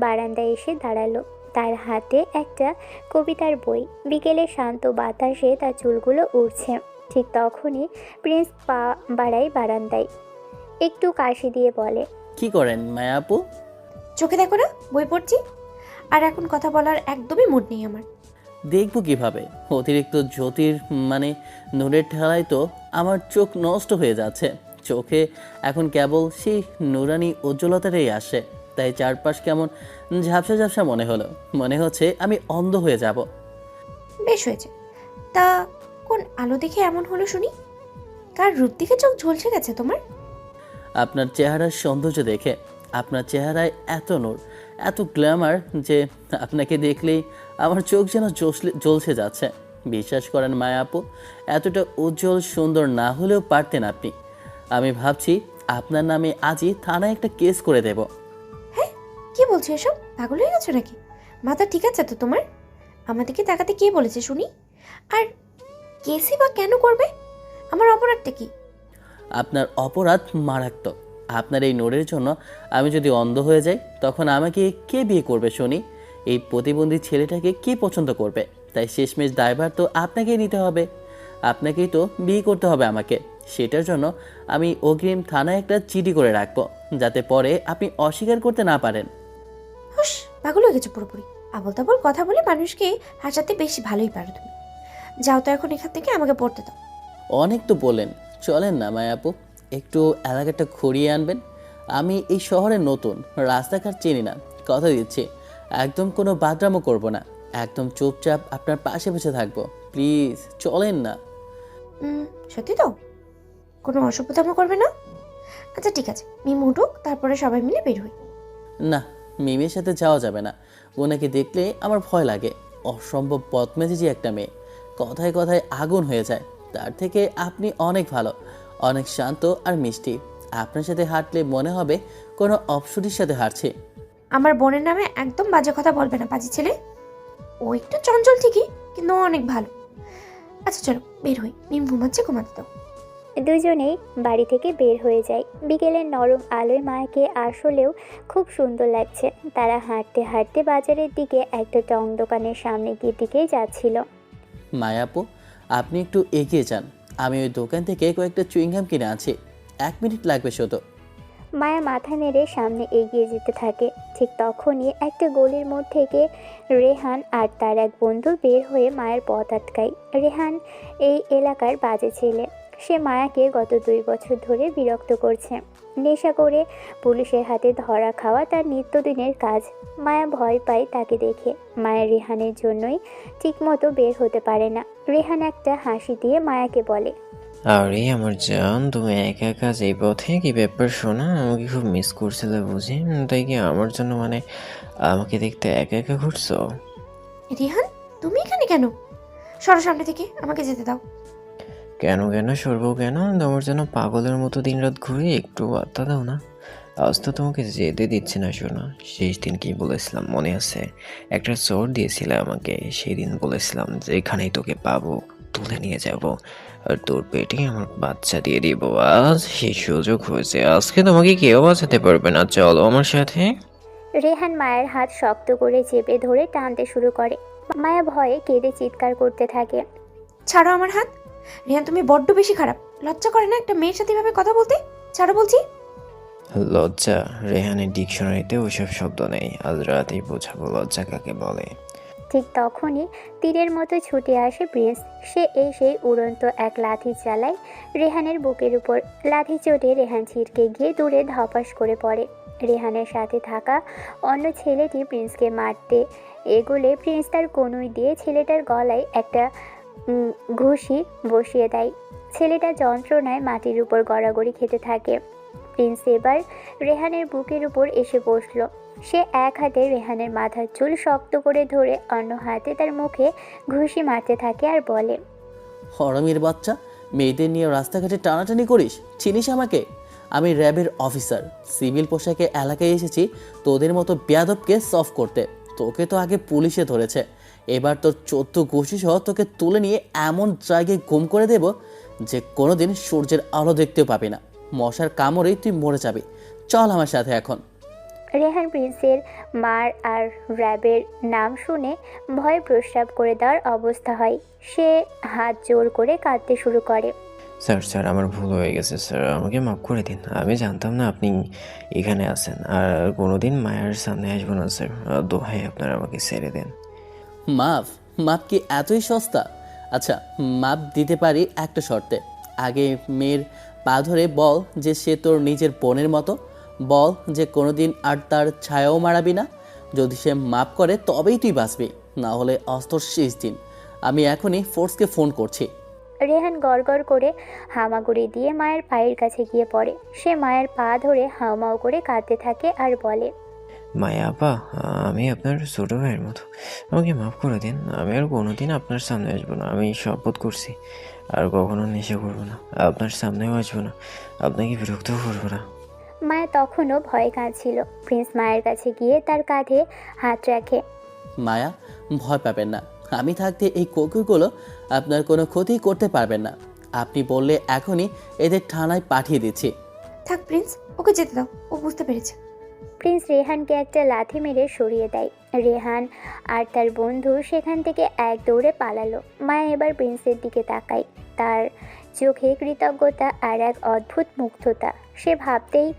বারান্দায় এসে দাঁড়ালো, তার হাতে একটা কবিতার বই। বিকেলে শান্ত বাতাসে তার চুলগুলো উড়ছে। ঠিক তখনই প্রিন্স পা বাড়ায় বারান্দায়, একটু কাশি দিয়ে বলে,
কি করেন মায়া আপু?
চোখে দেখো না, বই পড়ছি। আর এখন কথা বলার একদমই মুড নেই আমার।
দেখবো কিভাবে? অতিরিক্ত জ্যোতির মানে নূরের ঠেলায় তো আমার চোখ নষ্ট হয়ে যাচ্ছে। চোখে এখন কেবল সেই নুরানি উজ্জ্বলতাটাই আসে, তাই চারপাশ কেমন ঝাপসা ঝাপসা মনে হচ্ছে আমি অন্ধ হয়ে যাব।
বেশ হয়েছে। তা কোন আলো দেখে এমন হলো শুনি? কার রূপ দেখে চোখ ঝলসে গেছে তোমার?
আপনার চেহারার সৌন্দর্য দেখে। আপনার চেহারায় এত নূর, এত গ্ল্যামার যে আপনাকে দেখলেই আমার চোখ যেন জ্বলসে যাচ্ছে। বিশ্বাস করেন মায়া আপু, এতটা উজ্জ্বল সুন্দর না হলেও পারতেন আপনি। আমি ভাবছি আপনার নামে আজই থানায় একটা কেস করে দেব।
হ্যাঁ, কি বলছো এসব? পাগল হয়ে গেছো নাকি? মাথা ঠিক আছে তো তোমার? আমাদেরকে তাকাতে কে বলেছে শুনি? আর কেসই বা কেন করবে? আমার অপরাধটা কি?
আপনার অপরাধ মারাত্মক। আপনার এই নোরের জন্য আমি যদি অন্ধ হয়ে যাই, তখন আমাকে কে বিয়ে করবে শুনি? এই প্রতিবন্ধী ছেলেটাকে কে পছন্দ করবে? তাই শেষমেশ দায়ভার তো আপনাকেই নিতে হবে। আপনাকেই তো বিয়ে করতে হবে আমাকে। সেটার জন্য আমি অগ্রিম থানায় একটা চিঠি করে রাখবো, যাতে পরে আপনি অস্বীকার করতে না পারেন।
হুস, পাগল হয়ে গেছো পুরোপুরি। আবল তাবল কথা বলে মানুষকে হাসাতে বেশি ভালোই পারো তুমি। যাও তো এখন এখান থেকে, আমাকে পড়তে দাও।
অনেক তো বলেন, চলেন না মায়াপু, একটু এলাকাটা ঘুরিয়ে আনবেন। আমি এই শহরে নতুন, রাস্তাঘাট চিনি না। কথা দিচ্ছি একদম কোনো বাদরামো করব না, একদম চুপচাপ আপনার পাশে বসে থাকবো। প্লিজ চলেন না।
সত্যি তো? কোনো অসভ্যতামো করবে না? আচ্ছা ঠিক আছে, মিম উঠুক, তারপরে সবাই মিলে বের হই।
না, মিমের সাথে যাওয়া যাবে না। ওনাকে দেখলে আমার ভয় লাগে। অসম্ভব বদমেজাজি একটা মেয়ে, কথায় কথায় আগুন হয়ে যায়। তার থেকে আপনি অনেক ভালো, অনেক শান্ত আর মিষ্টি। আপনার সাথে হাঁটলে মনে হবে কোনো অপসরীর সাথে হাঁটছে।
আমার বোনের নামে একদম বাজে কথা বলবে না, বাজে ছেলে। ও একটু চঞ্চল ঠিকই, কিন্তু ও অনেক ভালো। আচ্ছা চলো বের হই, মিম ঘুমাচ্ছে, ঘুমাতে দাও।
দুজনেই বাড়ি থেকে বের হয়ে যায়। বিকেলের নরম আলোয় মায়াকে আসলেও খুব সুন্দর লাগছে। তারা হাঁটতে হাঁটতে বাজারের দিকে একটা টং দোকানের সামনে দিকেই যাচ্ছিল।
মায়াপু, আপনি একটু এগিয়ে যান, আমি ওই দোকান থেকে কয়েকটা চুইংগাম কিনে আছি। 1 মিনিট লাগবে শুধু।
মায়া মাথা নেড়ে সামনে এগিয়ে যেতে থাকে। ঠিক তখনই একটা গলির মোড় থেকে রেহান আর তার এক বন্ধু বের হয়ে মায়ের পথ আটকায়। রেহান এই এলাকার বাজে ছেলে। সে মায়াকে গত 2 বছর ধরে বিরক্ত করছে। নেশা করে পুলিশের হাতে ধরা খাওয়া তার নিত্যদিনের কাজ। মায়া ভয় পায় তাকে দেখে। মায়া রেহানের জন্যই ঠিকমতো বের হতে পারে না। রেহান একটা হাসি দিয়ে মায়াকে বলে,
আরে আমার জান, তুমি একা একা এই পথে, কি ব্যাপার শোনা? আমাকে খুব মিস করছিলে বুঝি, তাই কি আমার জন্য মানে আমাকে দেখতে একা একা ঘুরছো?
রিহান, তুমি এখানে কেন? সরো সামনে থেকে, আমাকে যেতে দাও।
কেন কেন সরবো কেন? তোমার যেন পাগলের মতো দিনরাত ঘুরে, একটু বার্তা দাও না। আজ তো তোমাকে যেতে দিচ্ছে না শোনা। শেষ দিন কি বলেছিলাম মনে আছে? একটা চোর দিয়েছিলে আমাকে, সেই দিন বলেছিলাম যে এখানেই তোকে পাবো, তুলে নিয়ে যাব আর তোর পেটে আমার বাচ্চা দিয়ে দিব। আজ সেই সুযোগ হয়েছে, আজকে তোমাকে কেউ বাঁচাতে পারবে না, চলো আমার সাথে।
রেহান মায়ের হাত শক্ত করে চেপে ধরে টানতে শুরু করে। মায়া ভয়ে কেঁদে চিৎকার করতে থাকে।
ছাড়ো আমার হাত। রিহান, তুমি বড্ড বেশি খারাপ। লজ্জা করে না একটা মেয়ের সাথে এভাবে কথা বলতে? ছাড়ো বলছি।
লজ্জা? রেহানের ডিকশনারিতে ওসব শব্দ নেই, আজ রাতেই বোঝাবো লজ্জা কাকে বলে।
ঠিক তখনই তীরের মতো ছুটে আসে প্রিন্স। সে এসে উড়ন্ত এক লাথি চালায় রেহানের বুকের উপর। লাথি চোটে রেহান ছিটকে গিয়ে দূরে ধপাস করে পড়ে। রেহানের সাথে থাকা অন্য ছেলেটি প্রিন্সকে মারতে এগোলে প্রিন্স তার কনুই দিয়ে ছেলেটার গলায় একটা ঘুষি বসিয়ে দেয়। ছেলেটা যন্ত্রণায় মাটির উপর গড়াগড়ি খেতে থাকে। প্রিন্স এবার রেহানের বুকের উপর এসে বসলো। সে এক হাতে রেহানের মাথার চুল শক্ত করে ধরে অন্য হাতে তার মুখে ঘুষি মারতে থাকে আর বলে,
হরমের বাচ্চা, মেয়েদের নিয়ে রাস্তাঘাটে টানাটানি করিস? চিনিস আমাকে? আমি র্যাবের অফিসার, সিভিল পোশাকে এলাকায় এসেছি তোদের মতো বেয়াদবকে সফ করতে। তোকে তো আগে পুলিশে ধরেছে, এবার তোর 14 গোষ্ঠী সহ তোকে তুলে নিয়ে এমন জায়গায় গুম করে দেব যে কোনোদিন সূর্যের আলো দেখতেও পাবি না। মশার কামড়েই তুই মরে যাবি। চল আমার সাথে এখন।
রেহান প্রিন্সের মার আর র্যাবের নাম শুনে ভয়ে প্রস্রাব করে দেওয়ার অবস্থা হয়। সে হাত জোর করে কাঁদতে শুরু করে।
স্যার আমার ভুল হয়ে গেছে স্যার, আমাকে মাফ করে দিন। আমি জানতাম না আপনি এখানে আছেন, আর কোনোদিন মায়ের সামনে আসবো না স্যার। দোহাই আপনার, আমাকে ছেড়ে দেন।
মাফ? মাপ কি এতই সস্তা? আচ্ছা, মাপ দিতে পারি একটা শর্তে। আগে মেয়ের পা ধরে বল যে সে তোর নিজের বোনের মতো। বল যে কোনোদিন আর তার ছায়াও মারাবি না। যদি সে মাপ করে তবেই তুই বাঁচবি, না হলে অস্তর শেষ দিন। আমি এখনই ফোর্সকে ফোন করছি।
রেহান গড়গড় করে হামাগুড়ি দিয়ে মায়ের পায়ের কাছে গিয়ে পড়ে। সে মায়ের পা ধরে হাউমাউ করে কাঁদতে থাকে আর বলে,
মায়া আপা, আমি আপনার ছোটো ভাইয়ের মতো, আমাকে মাফ করে দিন। আমি আর কোনোদিন আপনার সামনে আসবো না। আমি শপথ করছি আর কখনো নেশা করবো না, আপনার সামনেও আসবো না, আপনাকে বিরক্তও করবো না।
মায়া তখনও ভয়ে কাঁদছিল। প্রিন্স মায়ের কাছে গিয়ে তার কাঁধে হাত রাখে।
মায়া, ভয় পাবেন না। আমি থাকতে এই কুকুরগুলো আপনার কোনো ক্ষতি করতে পারবেন না। আপনি বললে এখনই এদের থানায় পাঠিয়ে দিচ্ছি।
থাক প্রিন্স, ওকে যেতে দাও, ও বুঝতে পেরেছে।
প্রিন্স রেহানকে একটা লাথি মেরে সরিয়ে দেয়। রেহান আর তার বন্ধু সেখান থেকে এক দৌড়ে পালালো। মায়া এবার প্রিন্সের দিকে তাকায়। তার চোখে কৃতজ্ঞতা আর এক অদ্ভুত মুগ্ধতা। সে ভাবতেই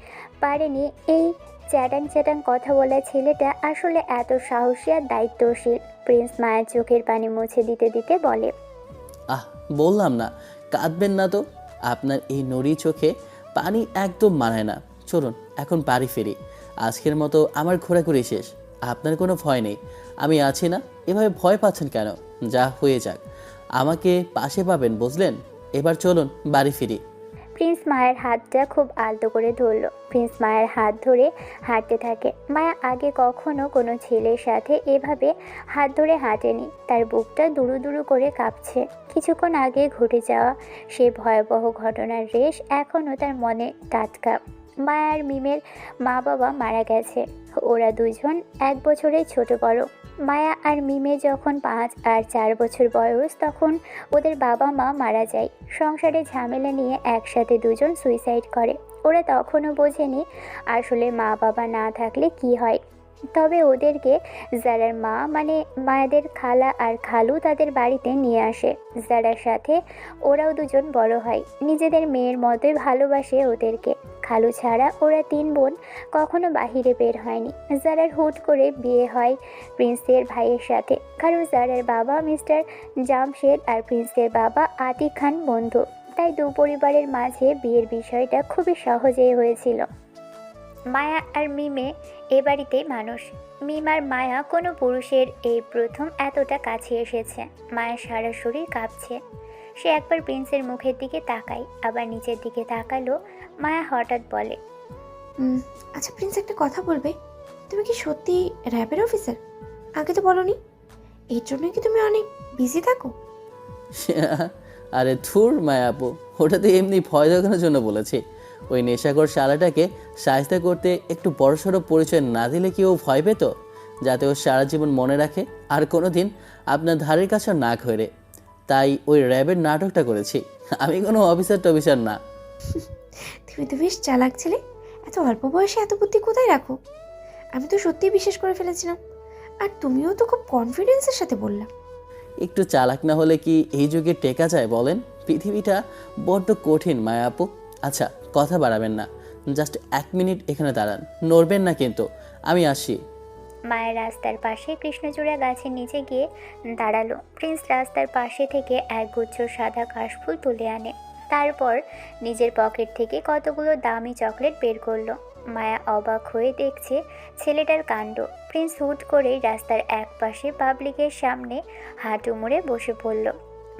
পারেনি এই চ্যাটাং চ্যাটাং কথা বলা ছেলেটা আসলে এত সাহসী আর দায়িত্বশীল। প্রিন্স মায়ের চোখের পানি মুছে দিতে দিতে বলে,
বললাম না কাঁদবেন না তো। আপনার এই নড়ি চোখে পানি একদম মানায় না। চলুন এখন বাড়ি ফিরি। আজকের মতো আমার ঘোরাঘুরি শেষ। আপনার কোনো ভয় নেই, আমি আছি না। এভাবে ভয় পাচ্ছেন কেন? যা হয়ে যাক, আমাকে পাশে পাবেন, বুঝলেন? এবার চলুন বাড়ি ফিরি।
প্রিন্স মায়ের হাতটা খুব আলতো করে ধরল। প্রিন্স মায়ের হাত ধরে হাঁটতে থাকে। মায়া আগে কখনো কোনো ছেলের সাথে এভাবে হাত ধরে হাঁটেনি। তার বুকটা দুরু দুরু করে কাঁপছে। কিছুক্ষণ আগে ঘটে যাওয়া সে ভয়াবহ ঘটনার রেশ এখনও তার মনে টাটকা। মায়া আর মিমের মা বাবা মারা গেছে। ওরা দুজন 1 বছরের ছোট বড়। মায়া আর মিমে যখন 5 আর 4 বছর বয়স, তখন ওদের বাবা মা মারা যায়। সংসারে ঝামেলা নিয়ে একসাথে দুজন সুইসাইড করে। ওরা তখনও বোঝেনি আসলে মা বাবা না থাকলে কি হয়। তবে ওদেরকে যারার মা মানে মায়েদের খালা আর খালু তাদের বাড়িতে নিয়ে আসে। যারার সাথে ওরাও দুজন বড় হয়। নিজেদের মেয়ের মতোই ভালোবাসে ওদেরকে। খালু ছাড়া ওরা 3 বোন কখনো বাহিরে বের হয়নি। যারার হুট করে বিয়ে হয় প্রিন্সের ভাইয়ের সাথে, কারণ যারার বাবা মিস্টার জামশেদ আর প্রিন্সের বাবা আতিক খান বন্ধু। তাই দু পরিবারের মাঝে বিয়ের বিষয়টা খুবই সহজেই হয়েছিল। মায়া আর মিমে এ বাড়িতেই মানুষ। মিম আর মায়া কোনো পুরুষের এই প্রথম এতটা কাছে এসেছে। মায়ের সারা শরীর কাঁপছে। সে একবার প্রিন্সের মুখের দিকে তাকায়, আবার নিচের দিকে তাকালো। মায়া হঠাৎ বলে,
আচ্ছা প্রিন্স, একটা কথা বলবে? তুমি কি সত্যি র্যাবের অফিসার? আগে তো বলনি। এর জন্য কি তুমি অনেক বিজি থাকো?
আরে ধুর মায়া আপু, ওটা তো এমনি ভয় দেখানোর জন্য বলেছি। ওই নেশাখোর শালাটাকে সাহায্য করতে একটু বড়সড় পরিচয় না দিলে কি ও ভয় পেত? যাতে ও সারা জীবন মনে রাখে আর কোনো দিন আপনার ধারের কাছে না ঘরে। তাই ওই র্যাবের নাটকটা করেছি। আমি কোনো অফিসার টফিসার না।
তুমি তো বেশ চালাক ছেলে। এত অল্প বয়সে এত বুদ্ধি কোথায় রাখো? আমি তো সত্যিই বিশ্বাস করে ফেলেছিলাম। আর তুমিও তো খুব কনফিডেন্সের সাথে বললাম।
একটু চালাক না হলে কি এই যুগে টেকা যায় বলেন? পৃথিবীটা বড্ড কঠিন মায়া আপু। আচ্ছা, কথা বাড়াবেন না, জাস্ট 1 মিনিট এখানে দাঁড়ান, নড়বেন না কিন্তু। আমি আসি।
মায়ের রাস্তার পাশে কৃষ্ণচূড়া গাছের নিচে গিয়ে দাঁড়ালো। প্রিন্স রাস্তার পাশে থেকে একগুচ্ছ সাদা কাশফুল তুলে আনে। তারপর নিজের পকেট থেকে কতগুলো দামি চকলেট বের করলো। মায়া অবাক হয়ে দেখছে ছেলেটার কাণ্ড। প্রিন্স হুট করেই রাস্তার এক পাশে পাবলিকের সামনে হাঁটু মুড়ে বসে পড়ল।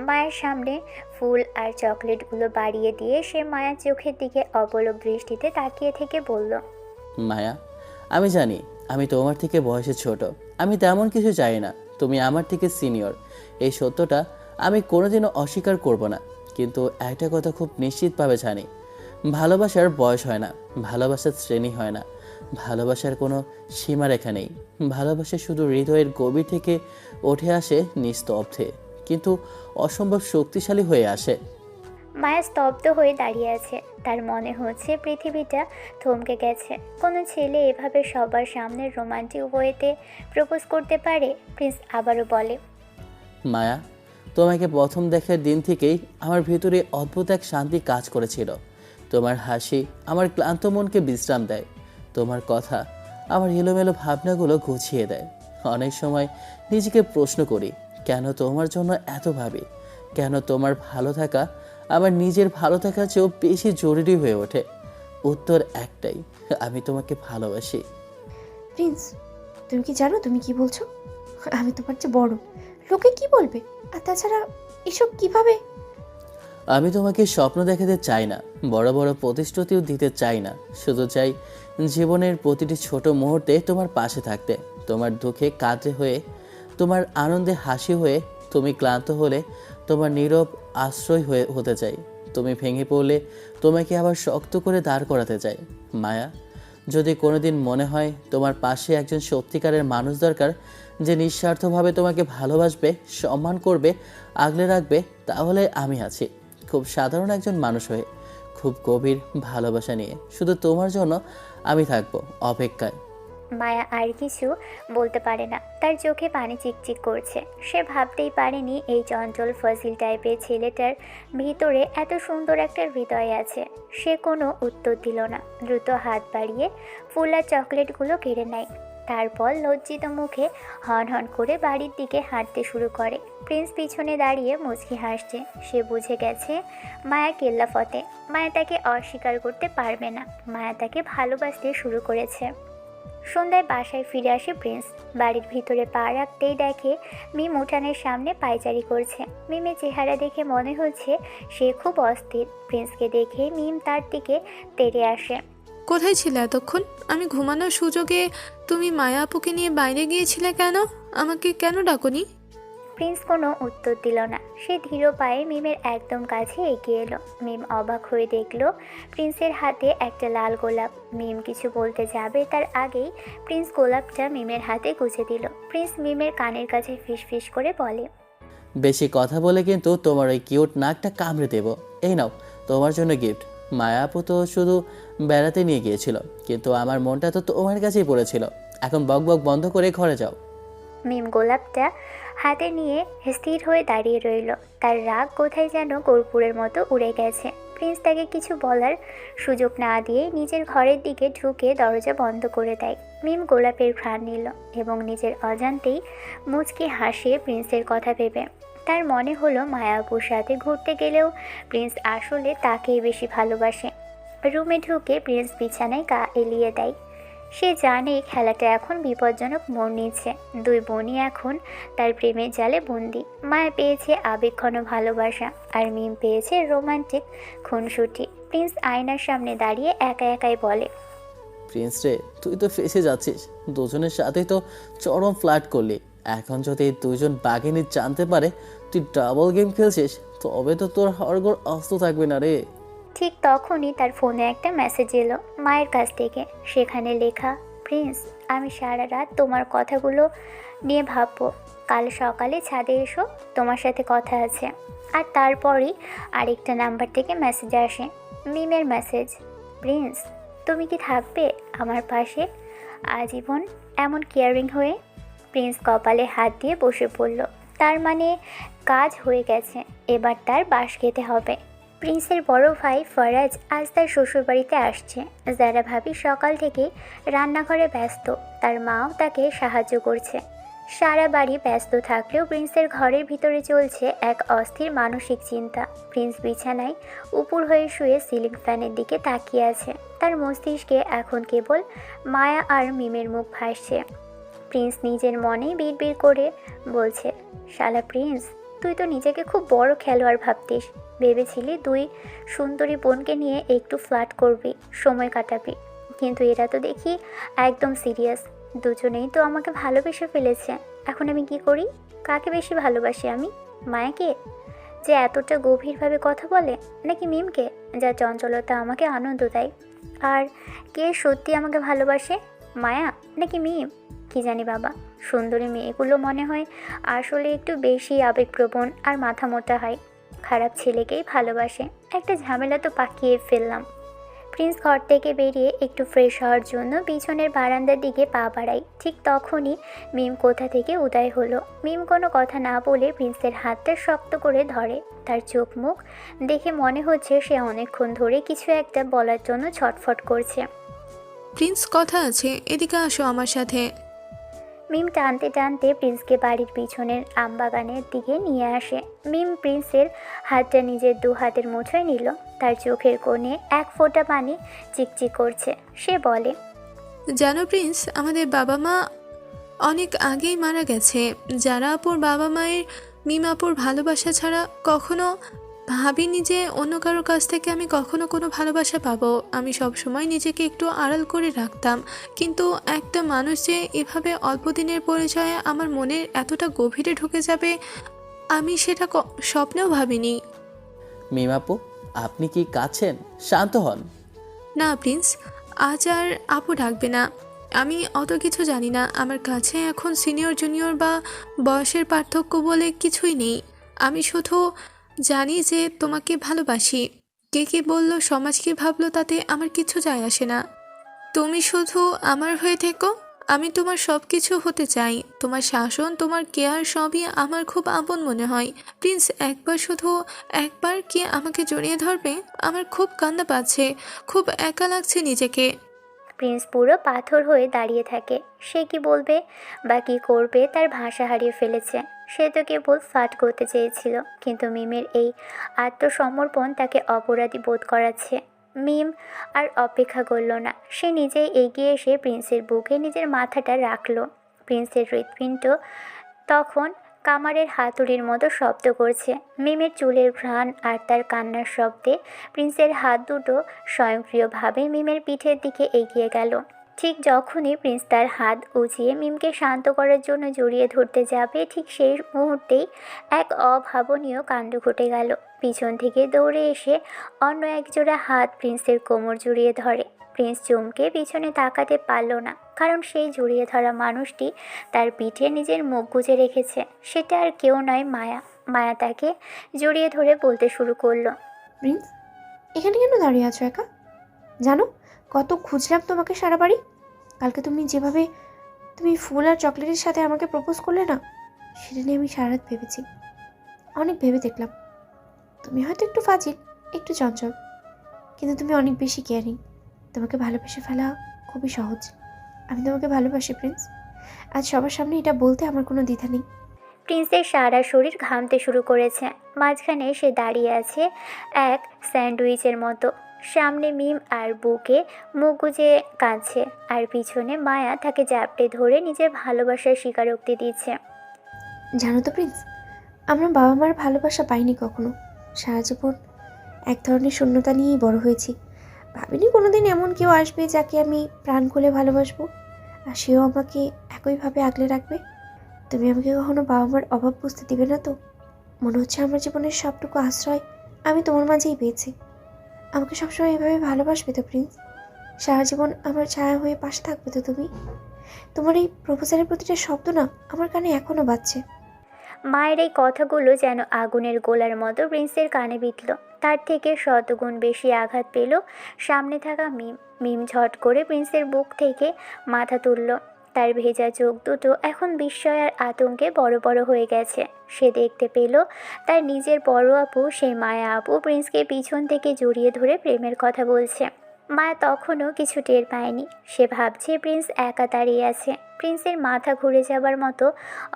মায়ের সামনে ফুল আর চকলেটগুলো বাড়িয়ে দিয়ে সে মায়ের চোখের দিকে অপলক দৃষ্টিতে তাকিয়ে থেকে বলল,
মায়া, আমি জানি আমি তোমার থেকে বয়সে ছোট, আমি তেমন কিছু চাই না, তুমি আমার থেকে সিনিয়র। এই সত্যটা আমি কোনোদিনও অস্বীকার করব না। কিন্তু একটা কথা খুব নিশ্চিতভাবে জানি, ভালোবাসার বয়স হয় না, ভালোবাসার শ্রেণী হয় না, ভালোবাসার কোনো সীমারেখা নেই। ভালোবাসা শুধু হৃদয়ের গভীর থেকে উঠে আসে নিস্তব্ধে, কিন্তু অসম্ভব শক্তিশালী হয়ে আসে।
মায়া স্তব্ধ হয়ে দাঁড়িয়ে আছে। তার মনে হচ্ছে পৃথিবীটা থমকে গেছে। কোনো ছেলে এভাবে সবার সামনে রোমান্টিক ওয়েতে প্রপোজ করতে পারে? প্রিন্স আবারও বলে,
মায়া, তোমাকে প্রথম দেখার দিন থেকেই আমার ভিতরে অদ্ভুত এক শান্তি কাজ করেছিল। তোমার হাসি আমার ক্লান্ত মনকে বিশ্রাম দেয়, তোমার কথা আমার এলোমেলো ভাবনাগুলো গুছিয়ে দেয়। অনেক সময় নিজেকে প্রশ্ন করি, কেন তোমার জন্য এত ভাবি, কেন তোমার ভালো থাকা আমার নিজের ভালো থাকার চেয়েও বেশি জরুরি হয়ে ওঠে। উত্তর একটাই, আমি তোমাকে ভালোবাসি।
প্রিন্স, তুমি কি জানো তুমি কি বলছো? আমি তোমার চেয়ে বড়, লোকে কি বলবে? আর তাছাড়া এসব কিভাবে?
আমি তোমাকে স্বপ্ন দেখাতে চাই না, বড় বড় প্রতিশ্রুতিও দিতে চাই না। শুধু চাই জীবনের প্রতিটি ছোট মুহূর্তে তোমার পাশে থাকতে, তোমার দুঃখে কাঁদতে হয়ে, তোমার আনন্দে হাসি হয়ে, তুমি ক্লান্ত হলে তোমার নীরব আশ্রয় হয়ে হতে চাই, তুমি ভেঙে পড়লে তোমাকে আবার শক্ত করে দাঁড় করাতে চাই। মায়া, যদি কোনোদিন মনে হয় তোমার পাশে একজন সত্যিকারের মানুষ দরকার, যে নিঃস্বার্থভাবে তোমাকে ভালোবাসবে, সম্মান করবে, আগলে রাখবে, তাহলে আমি আছি। খুব সাধারণ একজন মানুষ হয়ে, খুব গভীর ভালোবাসা নিয়ে, শুধু তোমার জন্য আমি থাকবো অপেক্ষায়।
মায়া আর কিছু বলতে পারে না। তার চোখে পানি চিকচিক করছে। সে ভাবতেই পারেনি এই চঞ্চল ফজিল টাইপের ছেলেটার ভিতরে এত সুন্দর একটা হৃদয় আছে। সে কোনো উত্তর দিল না। দ্রুত হাত বাড়িয়ে ফুলা চকলেটগুলো কেড়ে নেয়। তারপর লজ্জিত মুখে হন হন করে বাড়ির দিকে হাঁটতে শুরু করে। প্রিন্স পিছনে দাঁড়িয়ে মুচকি হাসছে। সে বুঝে গেছে মায়া কেল্লাফতে। মায়া তাকে অস্বীকার করতে পারবে না। মায়া তাকে ভালোবাসতে শুরু করেছে। সন্ধ্যায় বাসায় ফিরে আসে প্রিন্স। বাড়ির ভিতরে পা রাখতেই দেখে মিম উঠানের সামনে পায়চারি করছে। মিমের চেহারা দেখে মনে হচ্ছে সে খুব অস্থির। প্রিন্সকে দেখে মিম তার দিকে তেড়ে আসে।
কোথায় ছিলে এতক্ষণ? আমি ঘুমানোর সুযোগে তুমি মায়া আপুকে নিয়ে বাইরে গিয়েছিলে কেন? আমাকে কেন ডাকোনি?
প্রিন্স কোনো উত্তর দিল না। সে ধীর পায়ে মিমের একদম কাছে এগিয়ে এলো। মিম অবাক হয়ে দেখল প্রিন্সের হাতে একটা লাল গোলাপ। মিম কিছু বলতে যাবে তার আগেই প্রিন্স গোলাপটা মিমের হাতে গুঁজে দিল। প্রিন্স মিমের কানের কাছে ফিসফিস করে বলে,
বেশি কথা বলে কিন্তু তোমার ওই কিউট নাকটা কামড়ে দেব। এই নাও তোমার জন্য গিফট। মায়া আপু তো শুধু বেড়াতে নিয়ে গিয়েছিল, কিন্তু আমার মনটা তো তোমার কাছেই পড়েছিল। এখন বক বক বন্ধ করে ঘরে যাও।
মিম গোলাপটা হাতে নিয়ে স্থির হয়ে দাঁড়িয়ে রইল। তার রাগ কোথায় যেন কর্পূরের মতো উড়ে গেছে। প্রিন্স তাকে কিছু বলার সুযোগ না দিয়ে নিজের ঘরের দিকে ঢুকে দরজা বন্ধ করে দেয়। মিম গোলাপের ঘ্রাণ নিল এবং নিজের অজান্তেই মুচকি হাসে প্রিন্সের কথা ভেবে। তার মনে হলো মায়াপুর সাথে ঘুরতে গেলেও প্রিন্স আসলে তাকেই বেশি ভালোবাসে। রুমে ঢুকে প্রিন্স বিছানায় গা এলিয়ে দেয়। সে জানে খেলাটা এখন বিপজ্জনক মোড় নিচ্ছে। দুই বোনই এখন তার প্রেমের জালে বন্দি। মায়া পেয়েছে আবেগঘন ভালোবাসা আর মিম পেয়েছে রোমান্টিক খুনসুটি। প্রিন্স আয়নার সামনে দাঁড়িয়ে একা একাই বলে,
প্রিন্স রে, তুই তো ফেসে যাচ্ছিস। দুজনের সাথেই তো চরম ফ্লার্ট করলি। এখন যদি এই দুজন বাঘিনী জানতে পারে তুই ডাবল গেম খেলছিস, তবে তো তোর হরগর অস্ত থাকবে না রে।
ঠিক তখনই তার ফোনে একটা মেসেজ এলো মায়ের কাছ থেকে। সেখানে লেখা, প্রিন্স, আমি সারা রাত তোমার কথাগুলো নিয়ে ভাববো। কাল সকালে ছাদে এসো, তোমার সাথে কথা আছে। আর তারপরই আরেকটা নাম্বার থেকে মেসেজ আসে, মিমের মেসেজ, প্রিন্স, তুমি কি থাকবে আমার পাশে আজীবন এমন কেয়ারিং হয়ে? প্রিন্স কপালে হাত দিয়ে বসে পড়ল। তার মানে কাজ হয়ে গেছে, এবার তার বাঁশ খেতে হবে। প্রিন্সের বড় ভাই ফরাজ আজ তার শ্বশুরবাড়িতে আসছে। যারা ভাবি সকাল থেকে রান্নাঘরে ব্যস্ত, তার মাও তাকে সাহায্য করছে। সারা বাড়ি ব্যস্ত থাকলেও প্রিন্সের ঘরের ভিতরে চলছে এক অস্থির মানসিক চিন্তা। প্রিন্স বিছানায় উপুর হয়ে শুয়ে সিলিং ফ্যানের দিকে তাকিয়ে আছে। তার মস্তিষ্কে এখন কেবল মায়া আর মিমের মুখ ভাসছে। প্রিন্স নিজের মনে বিড়বিড় করে বলছে, শালা প্রিন্স, তুই তো নিজেকে খুব বড় খেলোয়াড় ভাবতিস। ভেবেছিলি দুই সুন্দরী বোনকে নিয়ে একটু ফ্লার্ট করবি, সময় কাটাবি, কিন্তু এরা তো দেখি একদম সিরিয়াস। দুজনেই তো আমাকে ভালোবেসে ফেলেছে। এখন আমি কি করি? কাকে বেশি ভালোবাসি আমি? মায়াকে, যে এতটা গভীরভাবে কথা বলে, নাকি মিমকে, যার চঞ্চলতা আমাকে আনন্দ দেয়? আর কে সত্যি আমাকে ভালোবাসে, মায়া নাকি মিম? কি জানি বাবা, সুন্দরী মেয়েগুলো মনে হয় আসলে একটু বেশি আবেগপ্রবণ আর মাথা মোটা হয়। খারাপ ছেলেকেই ভালোবাসে। একটা ঝামেলা তো পাকিয়ে ফেললাম। প্রিন্স ঘর থেকে বেরিয়ে একটু ফ্রেশ হওয়ার জন্য পিছনের বারান্দার দিকে পা বাড়ায়। ঠিক তখনই মিম কোথা থেকে উদয় হলো। মিম কোনো কথা না বলে প্রিন্সের হাতটা শক্ত করে ধরে। তার চোখ মুখ দেখে মনে হচ্ছে সে অনেকক্ষণ ধরে কিছু একটা বলার জন্য ছটফট করছে।
প্রিন্স, কথা আছে, এদিকে আসো আমার সাথে।
মিম টানতে টানতে প্রিন্সকে বাড়ির পিছনের আমবাগানের দিকে নিয়ে আসে। মিম প্রিন্সের হাতটা নিজের দু হাতের মুঠোয় নিল। তার চোখের কোণে এক ফোঁটা পানি চিকচিক করছে। সে বলে,
জানো প্রিন্স, আমাদের বাবা মা অনেক আগেই মারা গেছে। যারা আপুর বাবা মায়ের মিম আপুর ভালোবাসা ছাড়া কখনো ভাবিনি যে অন্য কারোর কাছ থেকে আমি কখনো কোনো ভালোবাসা পাবো। আমি সবসময় নিজেকে একটু আড়াল করে রাখতাম, কিন্তু একটা মানুষ যে এভাবে অল্প দিনের পরিচয়ে আমার মনের এতটা গভীরে ঢুকে যাবে আমি সেটা স্বপ্নেও ভাবিনি।
মিম আপু, আপনি কি কাছেন? শান্ত হন।
না প্রিন্স, আজ আর আপু ডাকবে না। আমি অত কিছু জানি না। আমার কাছে এখন সিনিয়র জুনিয়র বা বয়সের পার্থক্য বলে কিছুই নেই। আমি শুধু জানি যে তোমাকে ভালোবাসি। কে কে বললো, সমাজ কি ভাবলো, তাতে আমার কিছু যায় আসে না। তুমি শুধু আমার হয়ে থেকো। আমি তোমার সব কিছু হতে চাই। তোমার শাসন, তোমার কেয়ার সবই আমার খুব আপন মনে হয়। প্রিন্স, একবার কি আমাকে জড়িয়ে ধরবে? আমার খুব কান্না পাচ্ছে, খুব একা লাগছে নিজেকে।
প্রিন্স পুরো পাথর হয়ে দাঁড়িয়ে থাকে। সে কি বলবে বা কী করবে তার ভাষা হারিয়ে ফেলেছে। সে তো কেবল ফাট করতে চেয়েছিল, কিন্তু মিমের এই আত্মসমর্পণ তাকে অপরাধী বোধ করাচ্ছে। মিম আর অপেক্ষা করল না। সে নিজেই এগিয়ে এসে প্রিন্সের বুকে নিজের মাথাটা রাখল। প্রিন্সের হৃৎপিণ্ড তখন কামারের হাতুড়ির মতো শব্দ করছে। মিমের চুলের ঘ্রাণ আর তার কান্নার শব্দে প্রিন্সের হাত দুটো স্বয়ংক্রিয়ভাবে মিমের পিঠের দিকে এগিয়ে গেল। ঠিক যখনই প্রিন্স তার হাত উঁচিয়ে মিমকে শান্ত করার জন্য জড়িয়ে ধরতে যাবে, ঠিক সেই মুহূর্তেই এক অভাবনীয় কাণ্ড ঘটে গেল। পিছন থেকে দৌড়ে এসে অন্য একজোড়া হাত প্রিন্সের কোমর জড়িয়ে ধরে। প্রিন্স চমকে পিছনে তাকাতে পারল না, কারণ সেই জড়িয়ে ধরা মানুষটি তার পিঠে নিজের মুখ গুজে রেখেছে। সেটা আর কেউ নয়, মায়া। মায়া তাকে জড়িয়ে ধরে বলতে শুরু করলো,
প্রিন্স, এখানে কেন দাঁড়িয়ে আছো একা? জানো কত খুঁজলাম তোমাকে সারা বাড়ি। কালকে তুমি ফুল আর চকলেটের সাথে আমাকে প্রপোজ করলে না, সেটা নিয়ে আমি সারা রাত ভেবেছি। অনেক ভেবে দেখলাম তুমি হয়তো একটু ফাজিল, একটু চঞ্চল, কিন্তু তুমি অনেক বেশি কেয়ারিং। তোমাকে ভালোবেসে ফেলা খুবই সহজ। আমি তোমাকে ভালোবাসি প্রিন্স। আজ সবার সামনে এটা বলতে আমার কোনো দ্বিধা নেই।
প্রিন্সের সারা শরীর ঘামতে শুরু করেছে। মাঝখানে সে দাঁড়িয়ে আছে এক স্যান্ডউইচের মতো। সামনে মিম আর বুকে মুখ গুজে কাঁদছে, আর পিছনে মায়া তাকে জাপটে ধরে নিজের ভালোবাসার স্বীকারোক্তি দিচ্ছে।
জানো তো প্রিন্স, আমরা বাবা মার ভালোবাসা পাইনি কখনো। সারা জীবন এক ধরনের শূন্যতা নিয়েই বড় হয়েছি। ভাবিনি কোনোদিন এমন কেউ আসবে যাকে আমি প্রাণ খুলে ভালোবাসবো, আর সেও আমাকে একইভাবে আগলে রাখবে। তুমি আমাকে কখনো বাবা মার অভাব বুঝতে দিবে না তো? মনে হচ্ছে আমার জীবনের সবটুকু আশ্রয় আমি তোমার মাঝেই পেয়েছি। আমাকে সবসময় এভাবে ভালোবাসবে তো প্রিন্স? সারা জীবন আমার ছায়া হয়ে পাশে থাকবে তো তুমি? তোমার এই প্রপোজালের প্রতিটা শব্দ না আমার কানে এখনও বাজছে।
মায়ের এই কথাগুলো যেন আগুনের গোলার মতো প্রিন্সের কানে বিঁধল। তার থেকে শতগুণ বেশি আঘাত পেল সামনে থাকা মিম। মিম ঝট করে প্রিন্সের বুক থেকে মাথা তুলল। তার ভেজা চোখ দুটো এখন বিস্ময় আর আতঙ্কে বড় বড় হয়ে গেছে। সে দেখতে পেল তার নিজের বড় আপু, সেই মায়া আপু, প্রিন্সকে পিছন থেকে জড়িয়ে ধরে প্রেমের কথা বলছে। মায়া তখনও কিছু টের পায়নি। সে ভাবছে প্রিন্স একা দাঁড়িয়ে আছে। প্রিন্সের মাথা ঘুরে যাবার মতো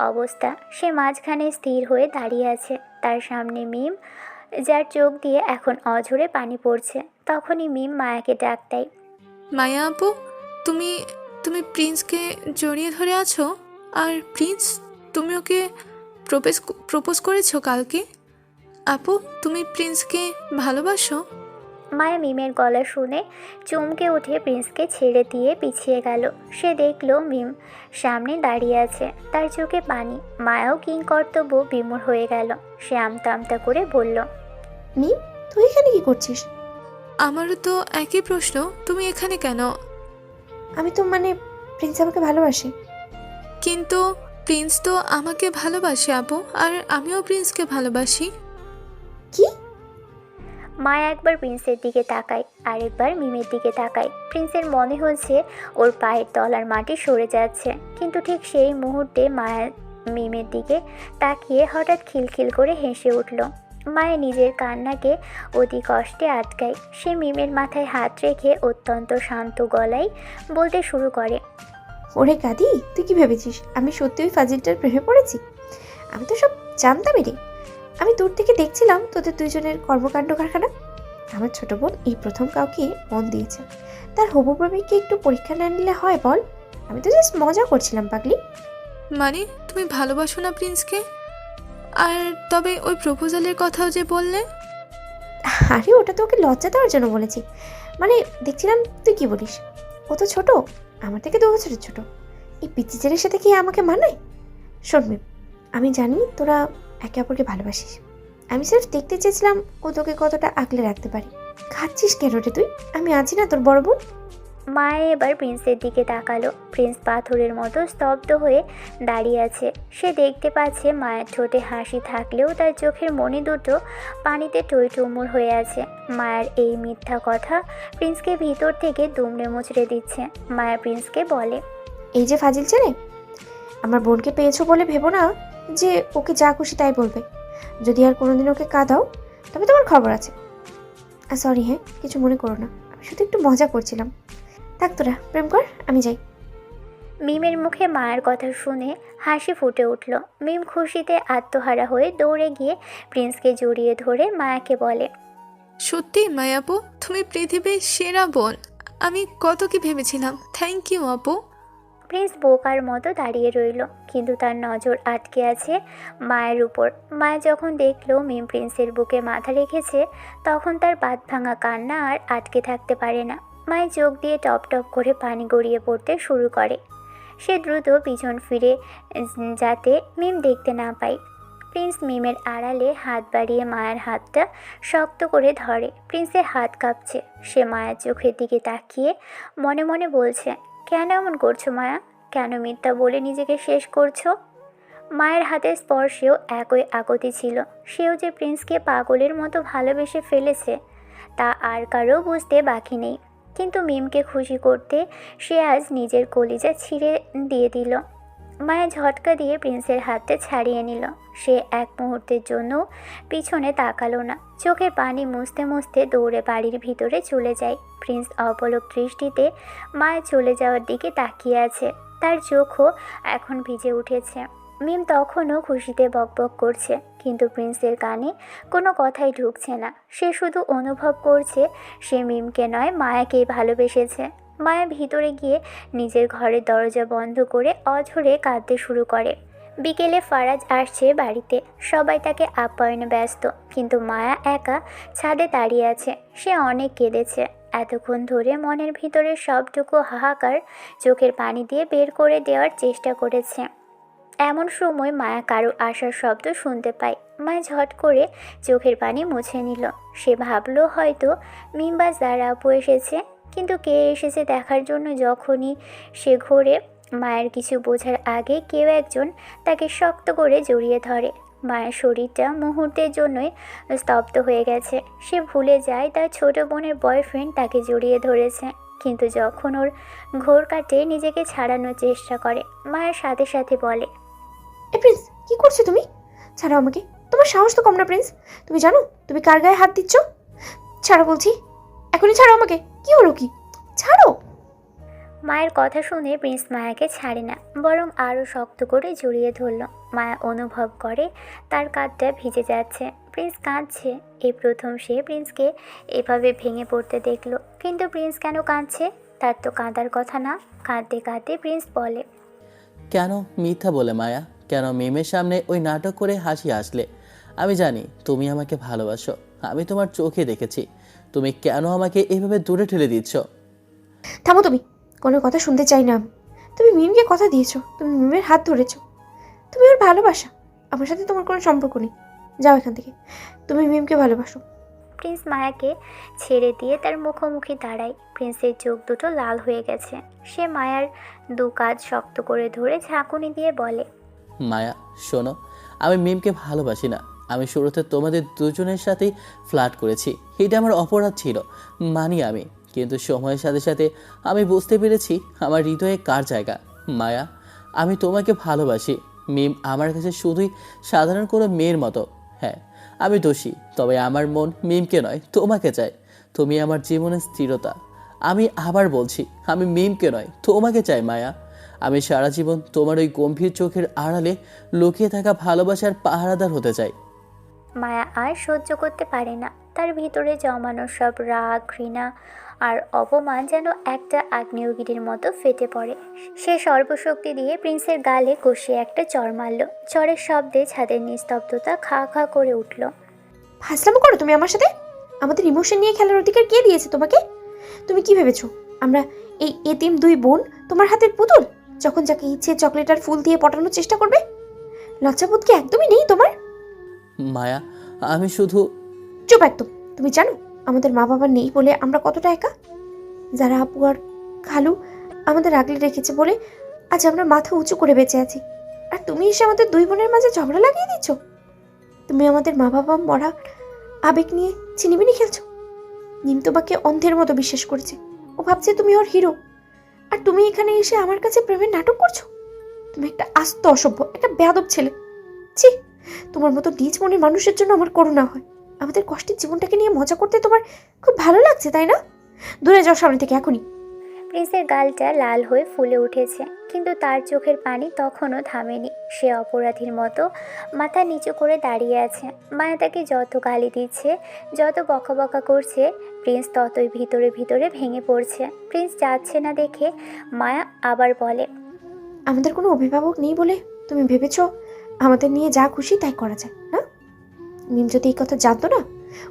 অবস্থা। সে মাঝখানে স্থির হয়ে দাঁড়িয়ে আছে। তার সামনে মিম, যার চোখ দিয়ে এখন অঝরে পানি পড়ছে। তখনই মিম মায়াকে ডাক দেয়,
মায়া আপু, তুমি তুমি প্রিন্সকে জড়িয়ে ধরে আছো? আর প্রিন্স, তুমি ওকে প্রপোজ করেছো কালকে? আপু, তুমি প্রিন্সকে ভালোবাসো?
মায়া মিমের গলা শুনে চমকে উঠে প্রিন্সকে ছেড়ে দিয়ে পিছিয়ে গেল। সে দেখল মিম সামনে দাঁড়িয়ে আছে, তার চোখে পানি। মায়াও কিংকর্তব্য বিমূঢ় হয়ে গেল। সে আমতা আমতা করে বলল,
মিম, তুই এখানে কি করছিস?
আমারও তো একই প্রশ্ন, তুমি এখানে কেন?
আমি তো প্রিন্স আমাকে ভালোবাসে।
কিন্তু প্রিন্স তো আমাকে ভালোবাসে আপু, আর আমিও প্রিন্সকে ভালোবাসি।
কি?
মায়া একবার প্রিন্সের দিকে তাকায়, আরেকবার মিমের দিকে তাকায়। প্রিন্সের মনে হচ্ছে ওর পায়ের তলার মাটি সরে যাচ্ছে, কিন্তু ঠিক সেই মুহূর্তে মায়া মিমের দিকে তাকিয়ে হঠাৎ খিলখিল করে হেসে উঠল। মায়া নিজের কান্নাকে অতি কষ্টে আটকায়। সে মিমের মাথায় হাত রেখে অত্যন্ত শান্ত গলায় বলতে শুরু করে,
ওরে কাদি, তুই কি ভেবেছিস আমি সত্যি ওই ফাজিলটার প্রেমে পড়েছি? আমি তো সব জানতামই রে। আমি দূর থেকে দেখছিলাম তোদের দুইজনের কর্মকাণ্ড কারখানা। আমার ছোট বোন এই প্রথম কাউকে মন দিয়েছে, তার হবু প্রেমিককে একটু পরীক্ষা না নিলে হয় বল? আমি তো জাস্ট মজা করছিলাম পাগলি।
মানে তুমি ভালোবাসো না প্রিন্সকে? আর তবে ওই প্রপোজালের কথাও যে বললে।
আরে ওটা তো ওকে লজ্জা দেওয়ার জন্য বলেছি। দেখছিলাম তুই কি বলিস। ও তো ছোট, আমার থেকে 2 বছরের ছোট। এই পিচ্চি ছেলের সাথে কি আমাকে মানায়? শোন মিম, আমি জানি তোরা একে অপরকে ভালোবাসিস। আমি সির্ফ দেখতে চেয়েছিলাম ও তোকে কতটা আগলে রাখতে পারি। খাচ্ছিস কেন রে তুই? আমি আছি না তোর বড় বোন?
মায়া এবার প্রিন্সের দিকে তাকালো। প্রিন্স পাথরের মতো স্তব্ধ হয়ে দাঁড়িয়ে আছে। সে দেখতে পাচ্ছে মায়ের ঠোঁটে হাসি থাকলেও তার চোখের মণি দুটো পানিতে টইটুমুর হয়ে আছে। মায়ের এই মিথ্যা কথা প্রিন্সকে ভিতর থেকে দুমড়ে মুচড়ে দিচ্ছে। মায়া প্রিন্সকে বলে,
এই যে ফাজিল ছেলে, আমার বোনকে পেয়েছো বলে ভেবো না যে ওকে যা খুশি তাই বলবে। যদি আর কোনোদিন ওকে কাঁদাও তবে তোমার খবর আছে। সরি, হ্যাঁ, কিছু মনে করো না, আমি শুধু একটু মজা করছিলাম। থাক তোরা প্রেম কর, আমি যাই।
মিমের মুখে মায়ের কথা শুনে হাসি ফুটে উঠল। মিম খুশিতে আত্মহারা হয়ে দৌড়ে গিয়ে প্রিন্সকে জড়িয়ে ধরে মায়াকে বলে,
সত্যি মায়াপু, তুমি পৃথিবীর সেরা বোন। আমি কত কি ভেবেছিলাম। থ্যাংক ইউ আপু।
প্রিন্স বোকার মতো দাঁড়িয়ে রইল, কিন্তু তার নজর আটকে আছে মায়ের উপর। মায়া যখন দেখল মিম প্রিন্সের বুকে মাথা রেখেছে, তখন তার বাঁধ ভাঙা কান্না আর আটকে থাকতে পারে না। মায়ের চোখ দিয়ে টপ টপ করে পানি গড়িয়ে পড়তে শুরু করে। সে দ্রুত পিছন ফিরে যাতে মিম দেখতে না পায়। প্রিন্স মিমের আড়ালে হাত বাড়িয়ে মায়ের হাতটা শক্ত করে ধরে। প্রিন্সের হাত কাঁপছে। সে মায়ের চোখের দিকে তাকিয়ে মনে মনে বলছে, কেন এমন করছো মায়া? কেন মিথ্যা বলে নিজেকে শেষ করছো? মায়ের হাতের স্পর্শেও একই আকতি ছিল। সেও যে প্রিন্সকে পাগলের মতো ভালোবেসে ফেলেছে তা আর কারও বুঝতে বাকি নেই। কিন্তু মিমকে খুশি করতে সে আজ নিজের কলিজা ছিঁড়ে দিয়ে দিল। মায়া ঝটকা দিয়ে প্রিন্সের হাতটা ছাড়িয়ে নিল। সে এক মুহূর্তের জন্য পিছনে তাকালো না। চোখের পানি মুছতে মুছতে দৌড়ে বাড়ির ভিতরে চলে যায়। প্রিন্স অপলক দৃষ্টিতে মায়ের চলে যাওয়ার দিকে তাকিয়ে আছে। তার চোখও এখন ভিজে উঠেছে। মিম তখনও খুশিতে বকবক করছে, কিন্তু প্রিন্সের কানে কোনো কথাই ঢুকছে না। সে শুধু অনুভব করছে সে মিমকে নয় মায়াকেই ভালোবেসেছে। মায়া ভিতরে গিয়ে নিজের ঘরের দরজা বন্ধ করে অঝরে কাঁদতে শুরু করে। বিকেলে ফারাজ আসছে বাড়িতে। সবাই তাকে আপ্যায়নে ব্যস্ত, কিন্তু মায়া একা ছাদে দাঁড়িয়ে আছে। সে অনেক কেঁদেছে। এতক্ষণ ধরে মনের ভিতরে সবটুকু হাহাকার চোখের পানি দিয়ে বের করে দেওয়ার চেষ্টা করেছে। এমন সময় মায়া কারো আসার শব্দ শুনতে পায়। মায়া ঝট করে চোখের পানি মুছে নিল। সে ভাবলো হয়তো মিম বা জারা আপু এসেছে, কিন্তু কে এসেছে দেখার জন্য যখনই সে ঘোরে, মায়ের কিছু বোঝার আগে কেউ একজন তাকে শক্ত করে জড়িয়ে ধরে। মায়ের শরীরটা মুহূর্তের জন্যই স্তব্ধ হয়ে গেছে। সে ভুলে যায় তার ছোট বোনের বয়ফ্রেন্ড তাকে জড়িয়ে ধরেছে। কিন্তু যখন ওর ঘোর কাটে নিজেকে ছাড়ানোর চেষ্টা করে, মায়ের সাথে সাথে বলে,
এ প্রিন্স, কি করছো তুমি? ছাড়ো আমাকে। তোমার সাহস তো কম না প্রিন্স। তুমি জানো তুমি কার গায়ে হাত দিচ্ছ? ছাড়ো বলছি, এখনই ছাড়ো আমাকে। কি হলো কি? ছাড়ো।
মায়ের কথা শুনে প্রিন্স মায়াকে ছাড়ে না, বরং আরও শক্ত করে জড়িয়ে ধরল। মায়া অনুভব করে তার কাঁধটা ভিজে যাচ্ছে। প্রিন্স কাঁদছে। এই প্রথম সে প্রিন্সকে এভাবে ভেঙে পড়তে দেখলো। কিন্তু প্রিন্স কেন কাঁদছে? তার তো কাঁদার কথা না। কাঁদতে কাঁদতে প্রিন্স বলে,
কেন মিথ্যা বলে মায়া? কেন মিমের সামনে ওই নাটক করে হাসি আসলে? আমি জানি তুমি আমাকে ভালোবাসো। আমি তোমার চোখে দেখেছি তুমি কেন আমাকে এভাবে দূরে ঠেলে দিচ্ছ?
থামো তুমি, কোনো কথা শুনতে চাই না আমি। তুমি মিমকে কথা দিয়েছো, তুমি মিমের হাত ধরেছো, তুমি ওর ভালোবাসা। আমার সাথে তোমার কোনো সম্পর্ক নেই, যাও এখান থেকে। তুমি মিমকে ভালোবাসো।
প্রিন্স মায়াকে ছেড়ে দিয়ে তার মুখোমুখি দাঁড়ায়। প্রিন্সের চোখ দুটো লাল হয়ে গেছে। সে মায়ার দু কাঁধ শক্ত করে ধরে ঝাঁকুনি দিয়ে বলে,
মায়া শোনো, আমি মিমকে ভালোবাসি না। আমি শুরুতে তোমাদের দুজনের সাথেই ফ্লার্ট করেছি, এটা আমার অপরাধ ছিল, মানি আমি। কিন্তু সময়ের সাথে সাথে আমি বুঝতে পেরেছি আমার হৃদয়ে কার জায়গা। মায়া, আমি তোমাকে ভালোবাসি। মিম আমার কাছে শুধুই সাধারণ কোনো মেয়ের মতো। হ্যাঁ, আমি দোষী, তবে আমার মন মিমকে নয় তোমাকে চায়। তুমি আমার জীবনের স্থিরতা। আমি আবার বলছি, আমি মিমকে নয় তোমাকে চাই মায়া। আমি সারা জীবন তোমার ওই গম্ভীর চোখের আড়ালে লুকিয়ে থাকা ভালোবাসার পাহারাদার হতে চাই।
মায়া আর সহ্য করতে পারে না। তার ভিতরে জমানো সব রাগ, ঘৃণা আর অপমান যেন একটা আগ্নেয়গিরির মতো ফেটে পড়ে। সে সর্বশক্তি দিয়ে প্রিন্সের গালে কষিয়ে একটা চড় মারল। চড়ের শব্দে ছাদের নিস্তব্ধতা খা খা করে উঠল।
ফাজলামো করো তুমি আমার সাথে? আমাদের ইমোশন নিয়ে খেলার অধিকার কে দিয়েছে তোমাকে? তুমি কি ভেবেছো আমরা এই এতিম দুই বোন তোমার হাতের পুতুল, যখন যাকে ইচ্ছে চকলেট আর ফুল দিয়ে পটানোর চেষ্টা করবে? লজ্জাবোধ কি একদমই নেই তোমার?
মায়া, আমি শুধু...
চুপ একদম। তুমি জানো আমাদের মা বাবা নেই বলে আমরা কতটা একা? যারা আপু আর খালু আমাদের আগলে রেখেছে বলে আজ আমরা মাথা উঁচু করে বেঁচে আছি, আর তুমি এসে আমাদের দুই বোনের মাঝে ঝগড়া লাগিয়ে দিচ্ছ। তুমি আমাদের মা বাবা মরা আবেগ নিয়ে চিনিমিনি খেলছো। নিম তোমাকে অন্ধের মতো বিশ্বাস করেছে, ও ভাবছে তুমি ওর হিরো, আর তুমি এখানে এসে আমার কাছে প্রেমের নাটক করছো। তুমি একটা আস্ত অসভ্য, একটা বেয়াদব ছেলে। ছি, তোমার মতো নিজ মনের মানুষের জন্য আমার করুণা হয়। আমাদের কষ্টের জীবনটাকে নিয়ে মজা করতে তোমার খুব ভালো লাগছে, তাই না? দূরে যাও সামনে থেকে এখনই।
প্রিন্সের গালটা লাল হয়ে ফুলে উঠেছে, কিন্তু তার চোখের পানি তখনও থামেনি। সে অপরাধীর মতো মাথা নিচু করে দাঁড়িয়ে আছে। মায়া তাকে যত গালি দিচ্ছে, যত বকাবকা করছে, প্রিন্স ততই ভিতরে ভিতরে ভেঙে পড়ছে। প্রিন্স যাচ্ছে না দেখে মায়া আবার বলে,
আমাদের কোনো অভিভাবক নেই বলে তুমি ভেবেছো আমাদের নিয়ে যা খুশি তাই করা যায় না? মিম যদি এই কথা জানতো না,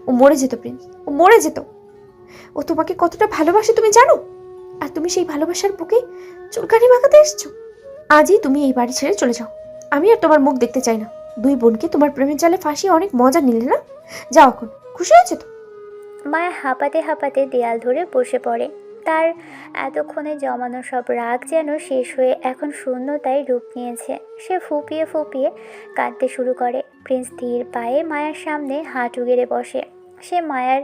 ও মরে যেত। প্রিন্স, ও মরে যেত। ও তোমাকে কতটা ভালোবাসে তুমি জানো? আর তুমি সেই ভালোবাসার বুকে চুলকানি মাখাতে এসছো। আজই তুমি এই বাড়ি ছেড়ে চলে যাও। আমি আর তোমার মুখ দেখতে চাই না। দুই বোনকে তোমার প্রেমের জালে ফাঁসিয়ে অনেক মজা নিলে না? যাও এখন, খুশি হয়েছে তো?
মায়া হাঁপাতে হাঁপাতে দেয়াল ধরে বসে পড়ে। তার এতক্ষণে জমানো সব রাগ যেন শেষ হয়ে এখন শূন্যতায় রূপ নিয়েছে। সে ফুপিয়ে ফুপিয়ে কাঁদতে শুরু করে। প্রিন্স ধীর পায়ে মায়ার সামনে হাঁটু গেড়ে বসে। সে মায়ার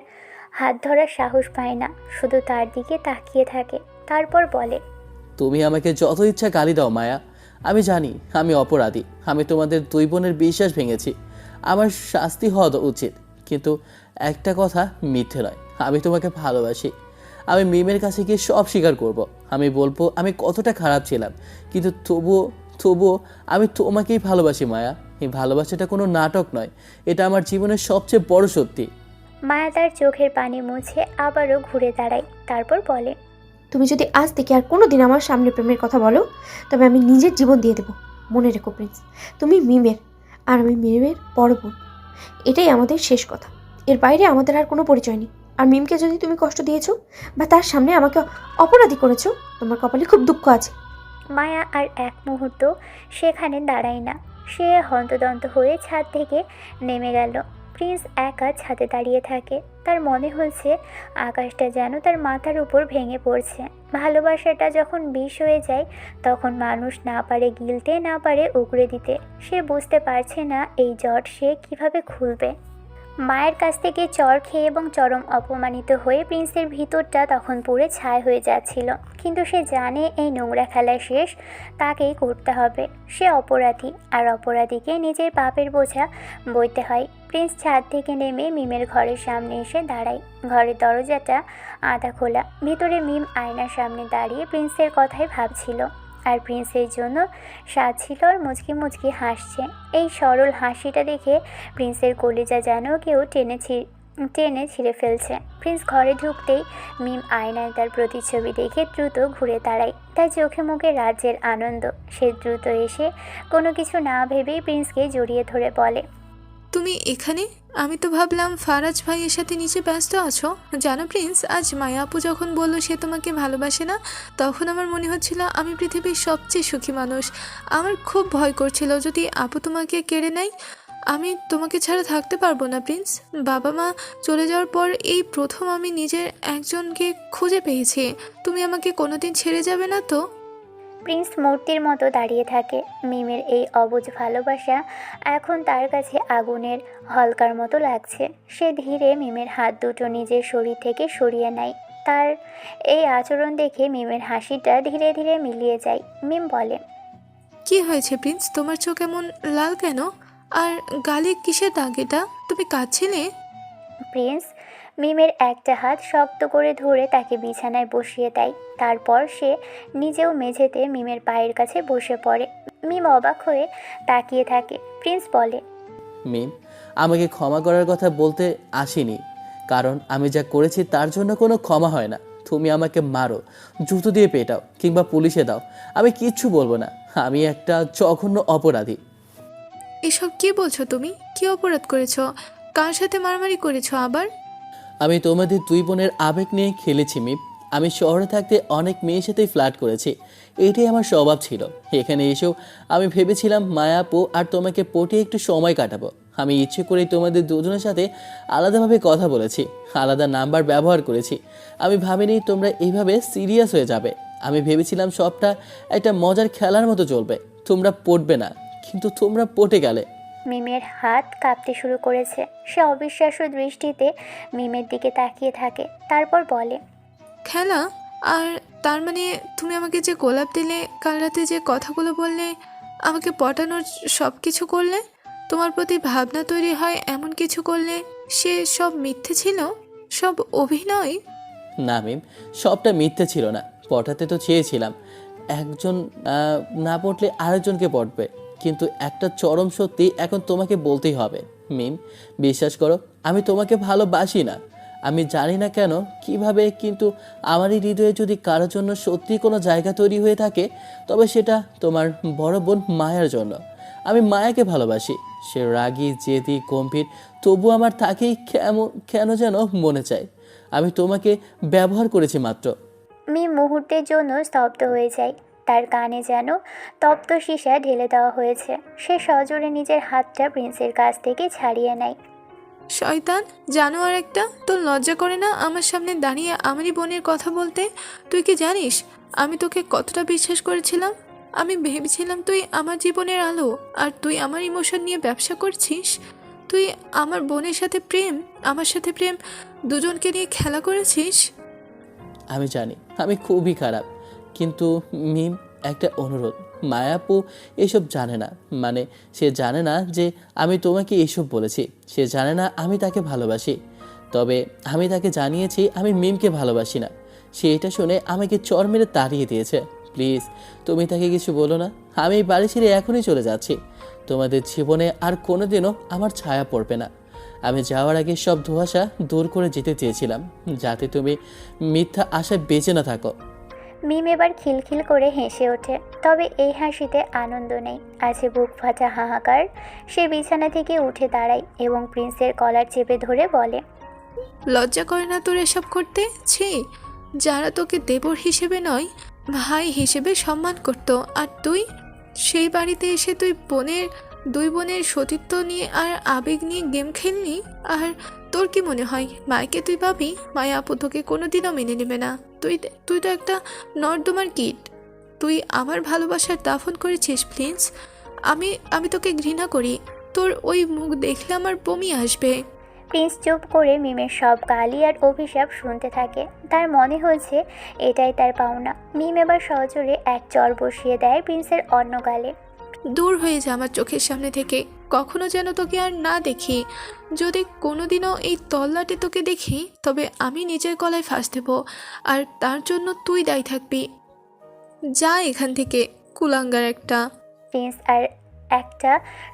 হাত ধরার সাহস পায় না, শুধু তার দিকে তাকিয়ে থাকে। তারপর বলে,
তুমি আমাকে যত ইচ্ছা গালি দাও মায়া, আমি জানি আমি অপরাধী। আমি তোমাদের দুই বোনের বিশ্বাস ভেঙেছি, আমার শাস্তি হওয়া উচিত। কিন্তু একটা কথা মিথ্যে নয়, আমি তোমাকে ভালোবাসি। আমি মিমের কাছে গিয়ে সব স্বীকার করব। আমি বলবো আমি কতটা খারাপ ছিলাম, কিন্তু তবুও আমি তোমাকেই ভালোবাসি মায়া। এই ভালোবাসাটা কোনো নাটক নয়, এটা আমার জীবনের সবচেয়ে বড় সত্যি।
মায়া তার চোখের পানি মুছে আবারও ঘুরে দাঁড়ায়। তারপর বলে,
তুমি যদি আজ থেকে আর কোনো দিন আমার সামনে প্রেমের কথা বলো, তবে আমি নিজের জীবন দিয়ে দেবো। মনে রেখো প্রিন্স, তুমি মিমের আর আমি মিমের বড় বোন। এটাই আমাদের শেষ কথা। এর বাইরে আমাদের আর কোনো পরিচয় নেই। আর মিমকে যদি তুমি কষ্ট দিয়েছো বা তার সামনে আমাকে অপরাধী করেছো, তোমার কপালে খুব দুঃখ আছে।
মায়া আর এক মুহূর্ত সেখানে দাঁড়ায় না। সে হন্তদন্ত হয়ে ছাদ থেকে নেমে গেল। প্রিন্স একা ছাদে দাঁড়িয়ে থাকে। তার মনে হচ্ছে আকাশটা যেন তার মাথার উপর ভেঙে পড়ছে। ভালোবাসাটা যখন বিষ হয়ে যায়, তখন মানুষ না পারে গিলতে, না পারে উগড়ে দিতে। সে বুঝতে পারছে না এই জট সে কিভাবে খুলবে। মায়ের কাছ থেকে চড় খেয়ে এবং চরম অপমানিত হয়ে প্রিন্সের ভিতরটা তখন পুরো ছাই হয়ে যাচ্ছিল। কিন্তু সে জানে এই নোংরা খেলা শেষ তাকেই করতে হবে। সে অপরাধী, আর অপরাধীকে নিজের পাপের বোঝা বইতে হয়। প্রিন্স ছাদ থেকে নেমে মিমের ঘরের সামনে এসে দাঁড়ায়। ঘরের দরজাটা আধা খোলা। ভিতরে মিম আয়নার সামনে দাঁড়িয়ে প্রিন্সের কথাই ভাবছিল, আর প্রিন্সের জন্য সাজছিল আর মুচকি মুচকি হাসছে। এই সরল হাসিটা দেখে প্রিন্সের কলিজা যেন কেউ টেনে ছিঁড়ে ফেলছে। প্রিন্স ঘরে ঢুকতেই মিম আয়নায় তার প্রতিচ্ছবি দেখে দ্রুত ঘুরে দাঁড়ায়। তার চোখে মুখে রাজ্যের আনন্দ। সে দ্রুত এসে কোনো কিছু না ভেবেই প্রিন্সকে জড়িয়ে ধরে বলে,
তুমি এখানে? আমি তো ভাবলাম ফারাজ ভাইয়ের সাথে নিচে ব্যস্ত আছো। জানো প্রিন্স, আজ মায়া আপু যখন বলল সে তোমাকে ভালোবাসে না, তখন আমার মনে হচ্ছিল আমি পৃথিবীর সবচেয়ে সুখী মানুষ। আমার খুব ভয় করছিল যদি আপু তোমাকে কেড়ে নেয়। আমি তোমাকে ছাড়া থাকতে পারবো না প্রিন্স। বাবা মা চলে যাওয়ার পর এই প্রথম আমি নিজের একজনকে খুঁজে পেয়েছি। তুমি আমাকে কোনোদিন ছেড়ে যাবে না তো?
প্রিন্স মূর্তির মতো দাঁড়িয়ে থাকে। মিমের এই অবুঝ ভালোবাসা এখন তার কাছে আগুনের হলকার মতো লাগছে। সে ধীরে মিমের হাত দুটো নিজের শরীর থেকে সরিয়ে নেয়। তার এই আচরণ দেখে মিমের হাসিটা ধীরে ধীরে মিলিয়ে যায়। মিম বলে,
কি হয়েছে প্রিন্স, তোমার চোখ এমন লাল কেন? আর গালে কিসের দাগ এটা? তুমি কাঁদছিলে?
প্রিন্স মিমের একটা হাত শক্ত করে ধরে তাকে বিছানায় বসিয়ে দেয়। তারপর সে নিজেও মেঝেতে মিমের পায়ের কাছে বসে পড়ে। মিম অবাক হয়ে তাকিয়ে থাকে। প্রিন্স বলে,
মিম, আমাকে ক্ষমা করার কথা বলতে আসিনি, কারণ আমি যা করেছি তার জন্য কোনো ক্ষমা হয় না। তুমি আমাকে মারো, জুতো দিয়ে পেটাও, কিংবা পুলিশে দাও, আমি কিচ্ছু বলবো না। আমি একটা জঘন্য অপরাধী।
এসব কি বলছো তুমি? কি অপরাধ করেছো? কার সাথে মারামারি করেছো আবার?
আমি তোমাদের দুই বোনের আবেগ নিয়ে খেলেছি মিম। আমি শহরে থাকতে অনেক মেয়ের সাথেই ফ্লার্ট করেছি, এটাই আমার স্বভাব ছিল। এখানে এসেও আমি ভেবেছিলাম মায়াপু আর তোমাকে পটিয়ে একটু সময় কাটাবো। আমি ইচ্ছে করেই তোমাদের দুজনের সাথে আলাদাভাবে কথা বলেছি, আলাদা নাম্বার ব্যবহার করেছি। আমি ভাবিনি তোমরা এইভাবে সিরিয়াস হয়ে যাবে। আমি ভেবেছিলাম সবটা একটা মজার খেলার মতো চলবে, তোমরা পড়বে না, কিন্তু তোমরা পটে গেলে।
মিমের হাত কাঁপতে শুরু করেছে। সে অবিশ্বাস্য দৃষ্টিতে মিমের দিকে তাকিয়ে থাকে। তারপর বলে,
খেলা? আর তার মানে তুমি আমাকে যে গোলাপ দিলে, কাল রাতে যে কথাগুলো বললে, আমাকে পটানোর সব কিছু করলে, তোমার প্রতি ভাবনা তৈরি হয় এমন কিছু করলে, সে সব মিথ্যে ছিল? সব অভিনয়?
না মিম, সবটা মিথ্যে ছিল না। পটাতে তো চেয়েছিলাম, একজন না পড়লে আরেকজনকে পড়বে। কিন্তু একটা চরম সত্যি এখন তোমাকে বলতেই হবে মিম, বিশ্বাস করো, আমি তোমাকে ভালোবাসি না। আমি জানি না কেন, কিভাবে, কিন্তু আমার এই হৃদয়ে যদি কারোর জন্য সত্যি কোনো জায়গা তৈরি হয়ে থাকে, তবে সেটা তোমার বড় বোন মায়ার জন্য। আমি মায়াকে ভালোবাসি। সে রাগী, জেদি, গম্ভীর, তবু আমার তাকেই কেন যেন মনে চায়। আমি তোমাকে ব্যবহার করেছি মাত্র।
মিম মুহূর্তের জন্য স্তব্ধ হয়ে যায়। তার কানে যেন তপ্ত সীসা ঢেলে দেওয়া হয়েছে। সে সজোরে নিজের হাতটা প্রিন্সের কাছ থেকে ছাড়িয়ে নেয়।
শয়তান, জানোয়ার একটা! তোর লজ্জা করে না আমার সামনে দাঁড়িয়ে আমারই বোনের কথা বলতে? তুই কি জানিস আমি তোকে কতটা বিশ্বাস করেছিলাম? আমি ভেবেছিলাম তুই আমার জীবনের আলো, আর তুই আমার ইমোশন নিয়ে ব্যবসা করছিস। তুই আমার বোনের সাথে প্রেম, আমার সাথে প্রেম, দুজনকে নিয়ে খেলা করেছিস।
আমি জানি আমি খুবই খারাপ, কিন্তু মিম, একটা অনুরোধ। মায়াপু এসব জানে না, মানে সে জানে না যে আমি তোমাকে এসব বলেছি। সে জানে না আমি তাকে ভালোবাসি। তবে আমি তাকে জানিয়েছি আমি মিমকে ভালোবাসি না। সে এটা শুনে আমাকে চর মেরে তাড়িয়ে দিয়েছে। প্লিজ তুমি তাকে কিছু বলো না। আমি এই বাড়ি ছেড়ে এখনই চলে যাচ্ছি। তোমাদের জীবনে আর কোনোদিনও আমার ছায়া পড়বে না। আমি যাওয়ার আগে সব ধোঁয়াশা দূর করে যেতে চেয়েছিলাম, যাতে তুমি মিথ্যা আশায় বেঁচে না থাকো।
মিম এবার খিলখিল করে হেসে ওঠে। তবে এই হাসিতে আনন্দ নেই, আছে বুক ফাটা হাহাকার। সে বিছানা থেকে উঠে দাঁড়ায় এবং প্রিন্সের কলার চেপে ধরে বলে,
লজ্জা করে না তোর এসব করতে? ছি! যারা তোকে দেবর হিসেবে নয়, ভাই হিসেবে সম্মান করত, আর তুই সেই বাড়িতে এসে দুই বোনের সতীত্ব নিয়ে আর আবেগ নিয়ে গেম খেলনি। আর তোর কি মনে হয় মায়কে তুই পাবি? মায়া আপু তোকে কোনোদিনও মেনে নেবে না। তুই তো একটা নর্দমার কীট। তুই আমার ভালোবাসার দাফন করেছিস প্লিজ। আমি তোকে ঘৃণা করি। তোর ওই মুখ দেখলে আমার বমি আসবে।
প্রিন্স চুপ করে মিমের সব গালি আর অভিশাপ শুনতে থাকে। তার মনে হয়েছে এটাই তার পাওনা। মিম এবার সজোরে এক চর বসিয়ে দেয় প্রিন্সের অন্য গালে।
দূর হয়ে যা আমার চোখের সামনে থেকে, কখনো যেন তোকে আর না দেখি। যদি কোনোদিনও এই তল্লাটে তোকে দেখি, তবে আমি নিজের গলায় ফাঁস দেব, আর তার জন্য তুই দায়ী থাকবি। যা এখান থেকে, কুলাঙ্গার একটা।
প্রিন্স আর একটা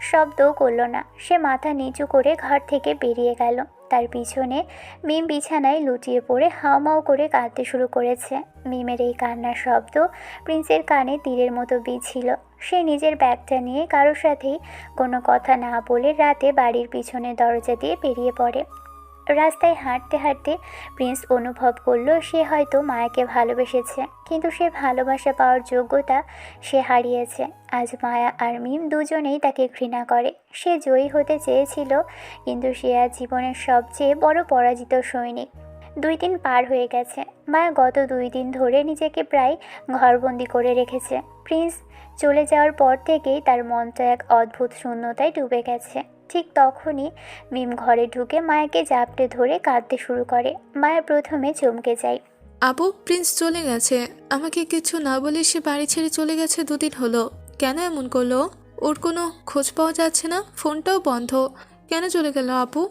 শব্দও করল না। সে মাথা নিচু করে ঘর থেকে বেরিয়ে গেল। তার পিছনে মিম বিছানায় লুটিয়ে পড়ে হাউমাউ করে কাঁদতে শুরু করেছে। মিমের এই কান্নার শব্দ প্রিন্সের কানে তীরের মতো বিঁধছিল। সে নিজের ব্যাগটা নিয়ে কারোর সাথেই কোনো কথা না বলে রাতে বাড়ির পিছনের দরজা দিয়ে বেরিয়ে পড়ে। রাস্তায় হাঁটতে হাঁটতে প্রিন্স অনুভব করলো সে হয়তো মায়াকে ভালোবেসেছে, কিন্তু সে ভালোবাসা পাওয়ার যোগ্যতা সে হারিয়েছে। আজ মায়া আর মিম দুজনেই তাকে ঘৃণা করে। সে জয়ী হতে চেয়েছিল, কিন্তু সে আজ জীবনের সবচেয়ে বড় পরাজিত সৈনিক। 2 দিন পার হয়ে গেছে। মায়া গত 2 দিন ধরে নিজেকে প্রায় ঘরবন্দি করে রেখেছে। প্রিন্স চলে যাওয়ার পর থেকেই তার মনটা এক অদ্ভুত শূন্যতায় ডুবে গেছে। ঠিক তখনই মিম ঘরে ঢুকে মায়াকে জাপটে ধরে কাঁদতে শুরু করে। মায়া প্রথমে চমকে যায়।
আপু, প্রিন্স চলে গেছে। আমাকে কিছু না বলে সে বাড়ি ছেড়ে চলে গেছে 2 দিন হলো। কেন এমন করলো? ওর কোনো খোঁজ পাওয়া যাচ্ছে না, ফোনটাও বন্ধ। কেন চলে গেল আপু?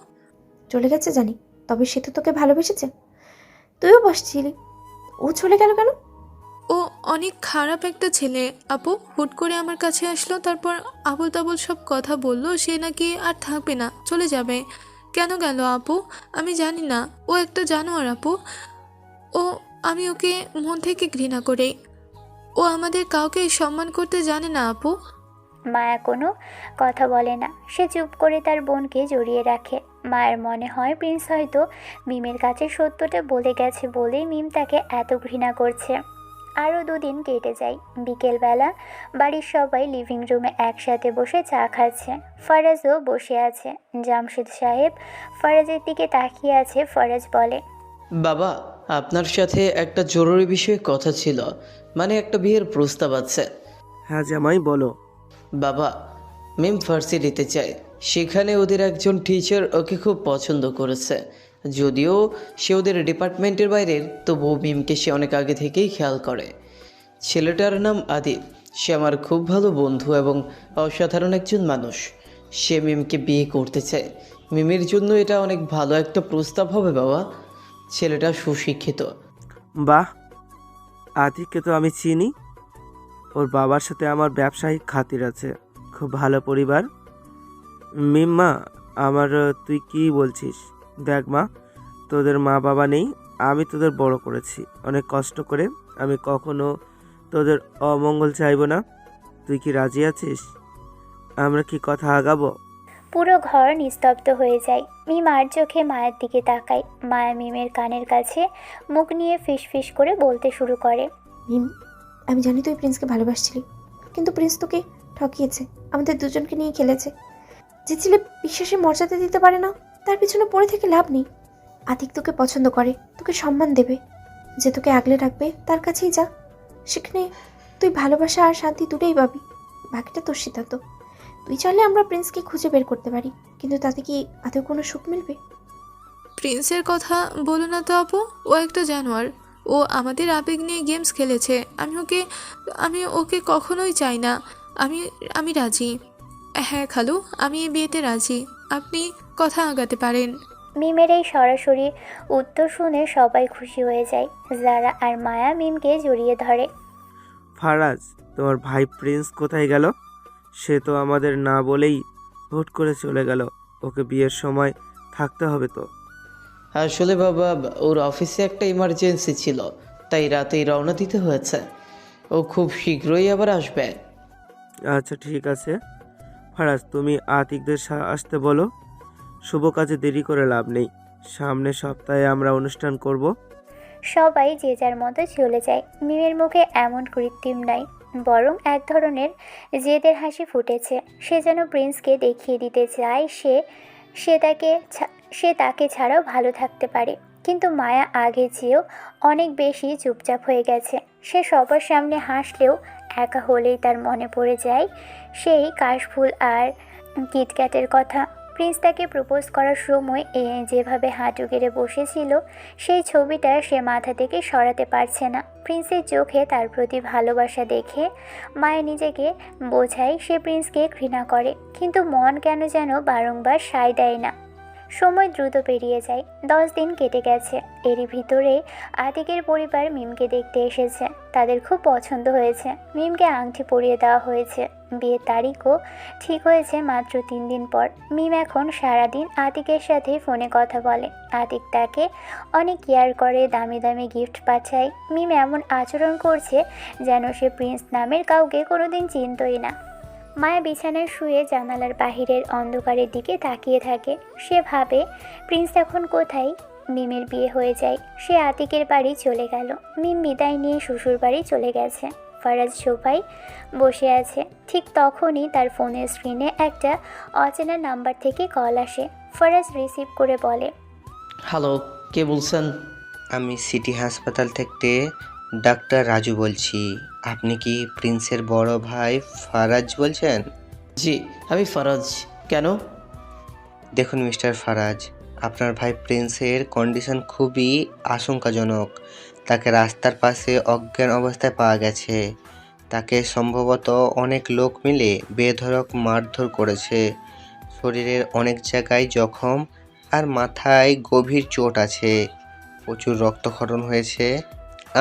চলে গেছে জানি, তবে সে তো তোকে ভালোবেসেছে। তুইও বসছিলি, ও চলে গেল কেন?
ও অনেক খারাপ একটা ছেলে আপু। হুট করে আমার কাছে আসলো, তারপর আবল তাবল সব কথা বললো। সে নাকি আর থাকবে না, চলে যাবে। কেন গেল আপু? আমি জানি না। ও একটা জানোয়ার আপু। আমি ওকে মন থেকে ঘৃণা করি। ও আমাদের কাউকে সম্মান করতে জানে না আপু।
মায়া কোনো কথা বলে না। সে চুপ করে তার বোনকে জড়িয়ে রাখে। মায়ের মনে হয় প্রিন্স হয়তো মিমের কাছে সত্যটা বলে গেছে বলেই মিম তাকে এত ঘৃণা করছে। আরও 2 দিন কেটে যায়। বিকেলবেলা বাড়ির সবাই লিভিং রুমে একসাথে বসে চা খাচ্ছে। ফরাজও বসে আছে। জামশেদ সাহেব ফরাজের দিকে তাকিয়ে আছে। ফরাজ বলে,
বাবা, আপনার সাথে একটা জরুরি বিষয়ে কথা ছিল, মানে একটা বিয়ের প্রস্তাব আছে।
হ্যাঁ জামাই বলো।
বাবা, মিম ভার্সিটিতে চায়। সেখানে ওদের একজন টিচার ওকে খুব পছন্দ করেছে। যদিও সে ওদের ডিপার্টমেন্টের বাইরের, তবুও মিমকে সে অনেক আগে থেকেই খেয়াল করে। ছেলেটার নাম আদিব। সে আমার খুব ভালো বন্ধু এবং অসাধারণ একজন মানুষ। সে মিমকে বিয়ে করতে চায়। মিমের জন্য এটা অনেক ভালো একটা প্রস্তাব হবে বাবা। ছেলেটা সুশিক্ষিত।
বাহ, আতিককে তো আমি চিনি। ওর বাবার সাথে আমার ব্যবসায়িক খাতির আছে। খুব ভালো পরিবার। মিম্মা, আমার তুই কি বলছিস? দেখ মা, তোদের মা বাবা নেই, আমি তোদের বড় করেছি অনেক কষ্ট করে। আমি কখনো তোদের অমঙ্গল চাইবো না। তুই কি রাজি আছিস? আমরা কি কথা আগাবো?
পুরো ঘর নিস্তব্ধ হয়ে যায়। মিম আর চোখে মায়ের দিকে তাকায়। মায়া মিমের কানের কাছে মুখ নিয়ে ফিসফিস করে বলতে শুরু করে,
মিম, আমি জানি তুই প্রিন্সকে ভালোবাসছিলি, কিন্তু প্রিন্স তোকে ঠকিয়েছে, আমাদের দুজনকে নিয়ে খেলেছে। যে ছেলে বিশ্বাসে মর্যাদা দিতে পারে না, তার পিছনে পড়ে থেকে লাভ নেই। আতিক তোকে পছন্দ করে, তোকে সম্মান দেবে, যে তোকে আগলে রাখবে তার কাছেই যা। সেখানে তুই ভালোবাসা আর শান্তি দুটোই পাবি। বাকিটা তোর সিদ্ধান্ত। তুই চাইলে আমরা প্রিন্সকে খুঁজে বের করতে পারি, কিন্তু তাতে কি আদৌ কোনো সুখ মিলবে?
প্রিন্সের কথা বলো না তো আপু। ও একটা জানোয়ার। ও আমাদের আবেগ নিয়ে গেমস খেলেছে। আমি ওকে কখনোই চাই না। আমি রাজি। হ্যাঁ খালু, আমি এই বিয়েতে রাজি। আপনি কথা আগাতে পারেন।
মিমের এই সরাসরি উত্তর শুনে সবাই খুশি হয়ে যায়। জারা আর মায়া মিমকে জড়িয়ে ধরে।
ফারাজ, তোমার ভাই প্রিন্স কোথায় গেল? সে তো আমাদের না বলেই হুট করে চলে গেল। ওকে বিয়ের সময় থাকতে হবে তো।
আসলে বাবা, ওর অফিসে একটা ইমার্জেন্সি ছিল, তাই রাতেই রওনা দিতে হয়েছে। ও খুব শীঘ্রই আবার আসবে।
আচ্ছা ঠিক আছে। ফারাজ, তুমি আতিকদের আসতে বলো। শুভ কাজে দেরি করে লাভ নেই। সামনের সপ্তাহে আমরা অনুষ্ঠান করব।
সবাই যে যার মতো চলে যায়। মিমের মুখে এমন কৃত্রিম নয়, বরং এক ধরনের জেদের হাসি ফুটেছে। সে যেন প্রিন্সকে দেখিয়ে দিতে চায় সে তাকে ছাড়াও ভালো থাকতে পারে। কিন্তু মায়া আগে চেয়েও অনেক বেশি চুপচাপ হয়ে গেছে। সে সবার সামনে হাসলেও একা হলেই তার মনে পড়ে যায় সেই কাশফুল আর কিটক্যাটের কথা। প্রিন্স তাকে প্রপোজ করার সময় যেভাবে হাঁটু গেড়ে বসেছিল, সেই ছবিটা সে মাথা থেকে সরাতে পারছে না। প্রিন্সের চোখে তার প্রতি ভালোবাসা দেখে মায়া নিজেকে বোঝায় সে প্রিন্সকে ঘৃণা করে, কিন্তু মন কেন যেন বারংবার সায় দেয় না। সময় দ্রুত পেরিয়ে যায়। 10 দিন কেটে গেছে। এরই ভিতরে আতিকের পরিবার মিমকে দেখতে এসেছে। তাদের খুব পছন্দ হয়েছে। মিমকে আংটি পরিয়ে দেওয়া হয়েছে। বিয়ের তারিখও ঠিক হয়েছে মাত্র 3 দিন পর। মিম এখন সারাদিন আতিকের সাথে ফোনে কথা বলে। আতিক তাকে অনেক কেয়ার করে, দামি দামি গিফট পাঠায়। মিম এমন আচরণ করছে যেন সে প্রিন্স নামের কাউকে কোনোদিন চিনতই না। মায়া বিছানায় শুয়ে জানালার বাহিরের অন্ধকারের দিকে তাকিয়ে থাকে। সে ভাবে প্রিন্স এখন কোথায়। মিমের বিয়ে হয়ে যায়। সে আতিকের বাড়ি চলে গেল। মিম বিদায় নিয়ে শ্বশুর বাড়ি চলে গেছে। ফারাজ সোফায় বসে আছে। ঠিক তখনই তার ফোনের স্ক্রিনে একটা অচেনা নাম্বার থেকে কল আসে। ফারাজ রিসিভ করে বলে,
হ্যালো, কে বলছেন?
আমি সিটি হাসপাতাল থেকে ডাক্তার রাজু বলছি। আপনি কি প্রিন্সের বড় ভাই ফারাজ বলছেন?
জি, আমি ফারাজ। কেন?
দেখুন মিস্টার ফারাজ, আপনার ভাই প্রিন্সের কন্ডিশন খুবই আশঙ্কাজনক। তাকে রাস্তার পাশে অজ্ঞান অবস্থায় পাওয়া গেছে। তাকে সম্ভবত অনেক লোক মিলে বেধড়ক মারধর করেছে। শরীরের অনেক জায়গায় জখম আর মাথায় গভীর চোট আছে। প্রচুর রক্তক্ষরণ হয়েছে।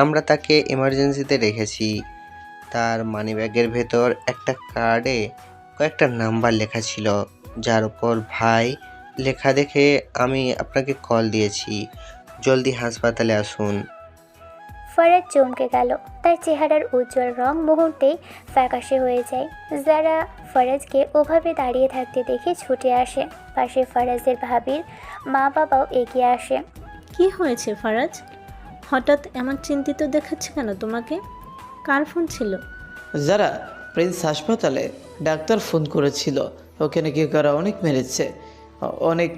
আমরা তাকে এমার্জেন্সিতে রেখেছি। তার মানিব্যাগের ভেতর একটা কার্ডে কয়েকটা নাম্বার লেখা ছিল, যার উপর ভাই লেখা দেখে আমি আপনাকে কল দিয়েছি। জলদি হাসপাতালে আসুন।
ফারাজ চমকে গেল। তার চেহারার উজ্জ্বল রং মুহূর্তেই ফ্যাকাশে হয়ে যায়। যারা ফারাজকে ওভাবে দাঁড়িয়ে থাকতে দেখে ছুটে আসে। পাশে ফারাজের ভাবির মা বাবাও এগিয়ে আসে।
কি হয়েছে ফারাজ? হঠাৎ এমন চিন্তিত দেখাচ্ছে কেন তোমাকে? কার ফোন ছিল?
যারা প্রিন্স হাসপাতালে ডাক্তার ফোন করেছিল। ওকে নাকি কারা অনেক মেরেছে। অনেক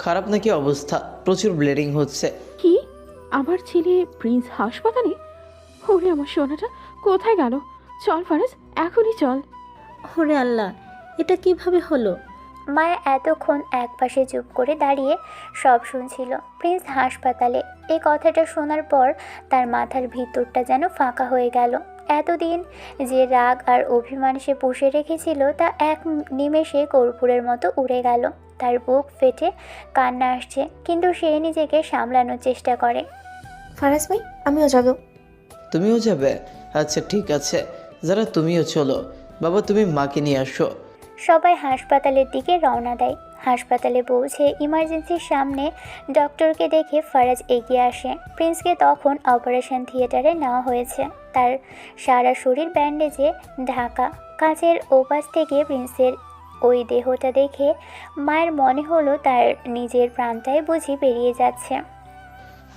খারাপ নাকি অবস্থা, প্রচুর ব্লিডিং হচ্ছে।
কি? আমার ছেলে প্রিন্স হাসপাতালে? ওরে আমার সোনাটা কোথায় গেল? চল ফারাজ, এখনই চল।
ওরে আল্লাহ, এটা কিভাবে হলো?
মায়া এতক্ষণ একপাশে চুপ করে দাঁড়িয়ে সব শুনছিল। প্রিন্স হাসপাতালে, এই কথাটা শোনার পর তার মাথার ভিতরটা যেন ফাঁকা হয়ে গেল। এতদিন যে রাগ আর অভিমান সে পুষে রেখেছিল তা এক নিমেষে কর্পূরের মতো উড়ে গেল। তার বুক ফেটে কান্না আসছে, কিন্তু সে নিজেকে সামলানোর চেষ্টা করে।
ফারাজ ভাই, আমিও যাব।
তুমিও যাবে? আচ্ছা ঠিক আছে, যারা তুমিও চলো। বাবা, তুমি মাকে নিয়ে আসো।
সবাই হাসপাতালের দিকে রওনা দেয়। হাসপাতালে পৌঁছে ইমার্জেন্সির সামনে ডক্টরকে দেখে ফারাজ এগিয়ে আসে। প্রিন্সকে তখন অপারেশন থিয়েটারে নেওয়া হয়েছে। তার সারা শরীর ব্যান্ডেজে ঢাকা। কাঁচের ওপাশ থেকে প্রিন্সের ওই দেহটা দেখে মায়ের মনে হলো তার নিজের প্রাণটাই বুঝি বেরিয়ে যাচ্ছে।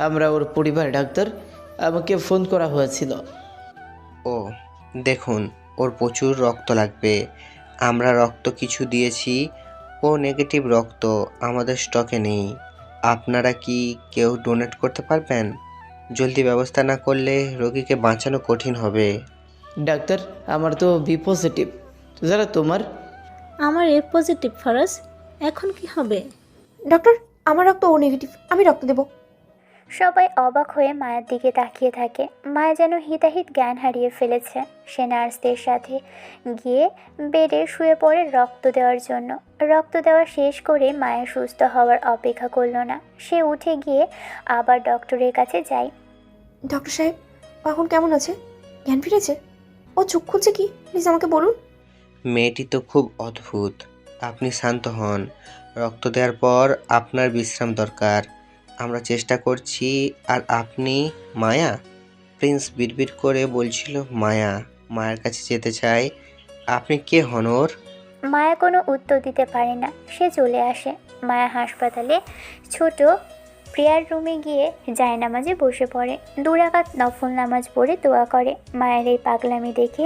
আমরা ওর পরিবার ডাক্তার, আমাকে ফোন করা হয়েছিল।
ও দেখুন, ওর প্রচুর রক্ত লাগবে। আমরা রক্ত কিছু দিয়েছি। ও নেগেটিভ রক্ত আমাদের স্টকে নেই। আপনারা কি কেউ ডোনেট করতে পারবেন? জলদি ব্যবস্থা না করলে রোগীকে বাঁচানো কঠিন হবে।
ডাক্তার, আমার তো বি পজিটিভ। যারা তোমার?
আমার এ পজিটিভ ফারাজ। এখন কি হবে?
ডক্টর, আমার রক্ত ও নেগেটিভ, আমি রক্ত দেব।
সবাই অবাক হয়ে মায়ের দিকে তাকিয়ে থাকে। মায়া যেন হিতাহিত জ্ঞান হারিয়ে ফেলেছে। সে নার্সদের সাথে গিয়ে বেডে শুয়ে পড়ে রক্ত দেওয়ার জন্য। রক্ত দেওয়া শেষ করে মায়া সুস্থ হওয়ার অপেক্ষা করলো না। সে উঠে গিয়ে আবার ডক্টরের কাছে যায়।
ডক্টর সাহেব, ও এখন কেমন আছে? জ্ঞান ফিরেছে? ও চোখ খুলছে কি? প্লিজ আমাকে বলুন।
মেয়েটি তো খুব অদ্ভুত। আপনি শান্ত হন। রক্ত দেওয়ার পর আপনার বিশ্রাম দরকার। আমরা চেষ্টা করছি। আর আপনি? মায়া? প্রিন্স বিড়বিড় করে বলছিল মায়া। মায়ের কাছে যেতে চাই। আপনি কে হন ওর?
মায়া কোনো উত্তর দিতে পারে না। সে চলে আসে। মায়া হাসপাতালে ছোট প্রেয়ার রুমে গিয়ে জায়নামাজে বসে পড়ে। 2 রাকাত নফল নামাজ পড়ে দোয়া করে। মায়ের এই পাগলামি দেখে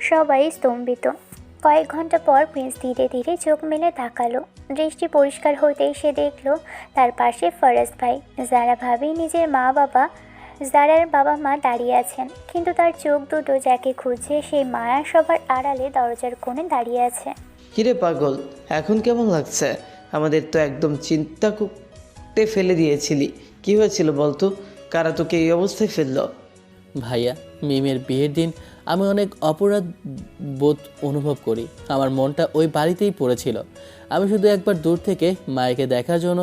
সবাই স্তম্ভিত। কয়েক ঘন্টা পর প্রিন্স ধীরে ধীরে চোখ মেলে তাকালো। দৃষ্টি পরিষ্কার হতেই সে দেখল তার পাশে ফারাজ ভাই। যারা ভাবি নিজের জারার বাবা মা দাঁড়িয়ে আছেন, কিন্তু তার চোখ দুটো যাকে খুঁজছে সেই মায়া সবার আড়ালে দরজার কোণে দাঁড়িয়ে আছে।
কিরে পাগল, এখন কেমন লাগছে? আমাদের তো একদম চিন্তা করতে ফেলে দিয়েছিলি। কি হয়েছিল বলতো? কারা তোকে এই অবস্থায় ফেললো?
ভাইয়া, মিমের বিয়ের দিন আমি অনেক অপরাধ বোধ অনুভব করি। আমার মনটা ওই বাড়িতেই পড়েছিল। আমি শুধু একবার দূর থেকে মায়াকে দেখার জন্য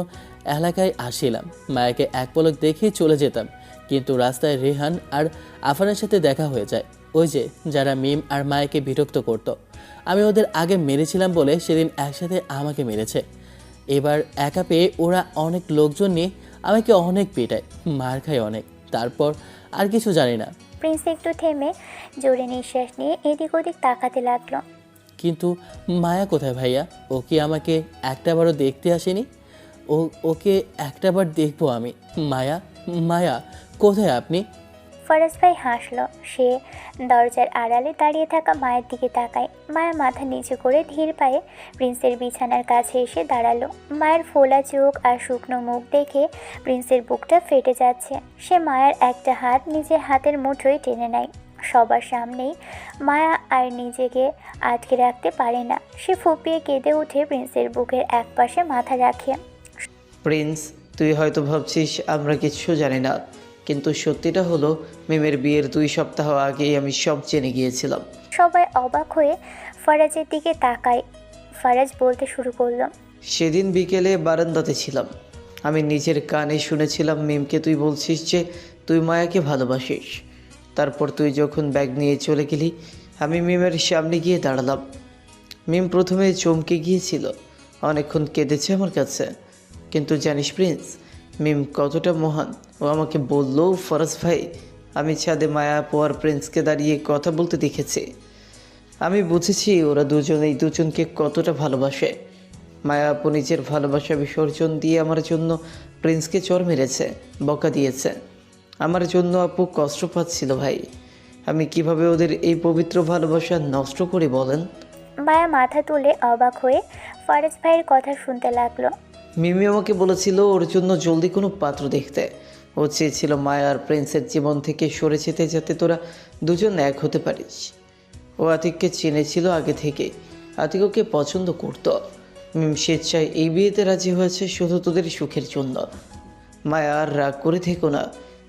এলাকায় আসছিলাম। মায়াকে এক পলক দেখেই চলে যেতাম, কিন্তু রাস্তায় রেহান আর আফানের সাথে দেখা হয়ে যায়। ওই যে যারা মিম আর মায়াকে বিরক্ত করত। আমি ওদের আগে মেরেছিলাম বলে সেদিন একসাথে আমাকে মেরেছে। এবার একা পেয়ে ওরা অনেক লোকজন নিয়ে আমাকে অনেক পেটায়, মার খায় অনেক। তারপর আর কিছু জানি না।
প্রিন্স একটু থেমে জোরে নিঃশ্বাস নিয়ে এদিক ওদিক তাকাতে লাগলো।
কিন্তু মায়া কোথায় ভাইয়া? ও কি আমাকে একটাবারও দেখতে আসেনি? ওকে একটাবার দেখবো আমি। মায়া, মায়া কোথায় আপনি?
ফারাজ ভাই হাসলো। সে দরজার আড়ালে দাঁড়িয়ে থাকা মায়ের দিকে তাকায়। মায়া মাথা নিচু করে ধীর পায়ে প্রিন্সের বিছানার কাছে এসে দাঁড়ালো। মায়ের ফোলা চোখ আর শুকনো মুখ দেখে প্রিন্সের বুকটা ফেটে যাচ্ছে। সে মায়ের একটা হাত নিজের হাতের মুঠোয় টেনে নেয়। সবার সামনেই মায়া আর নিজেকে আটকে রাখতে পারে না। সে ফুপিয়ে কেঁদে উঠে প্রিন্সের বুকের একপাশে মাথা রাখে।
প্রিন্স, তুই হয়তো ভাবছিস আমরা কিচ্ছু জানি না, কিন্তু সত্যিটা হলো মিমের বিয়ের 2 সপ্তাহ আগেই আমি সব জেনে গিয়েছিলাম।
সবাই অবাক হয়ে ফারাজের দিকে তাকায়। ফারাজ বলতে শুরু করলো।
সেদিন বিকেলে বারান্দাতে ছিলাম, আমি নিজের কানে শুনেছিলাম মিমকে তুই বলছিস যে তুই মায়াকে ভালোবাসিস। তারপর তুই যখন ব্যাগ নিয়ে চলে গেলি, আমি মিমের সামনে গিয়ে দাঁড়ালাম। মিম প্রথমে চমকে গিয়েছিল, অনেকক্ষণ কেঁদেছে আমার কাছে। কিন্তু জানিস প্রিন্স, মিম কতটা মহান। ও আমাকে বলল, ফরাজ ভাই, আমি ছাদে মায়া আপু আর প্রিন্সকে দাঁড়িয়ে কথা বলতে দেখেছি। আমি বুঝেছি ওরা দুজনেই দুজনকে কতটা ভালোবাসে। মায়া আপু নিজের ভালোবাসা বিসর্জন দিয়ে আমার জন্য প্রিন্সকে চর মেরেছে, বকা দিয়েছে। আমার জন্য আপু কষ্ট পাচ্ছিল ভাই। আমি কিভাবে ওদের এই পবিত্র ভালোবাসা নষ্ট করি বলেন?
মায়া মাথা তুলে অবাক হয়ে ফারাজ ভাইয়ের কথা শুনতে লাগলো।
মিমি আমাকে বলেছিল ওর জন্য জলদি কোনো পাত্র দেখতে। ও চেয়েছিল মায়া আর প্রিন্সের জীবন থেকে সরে যেতে, যাতে তোরা দুজন এক হতে পারিস। ও আতিককে চিনেছিল আগে থেকে, আতিক ওকে পছন্দ করতো। মিম স্বেচ্ছায় এই বিয়েতে রাজি হয়েছে শুধু তোদের সুখের জন্য। মায়া আর রাগ করে থেকো না,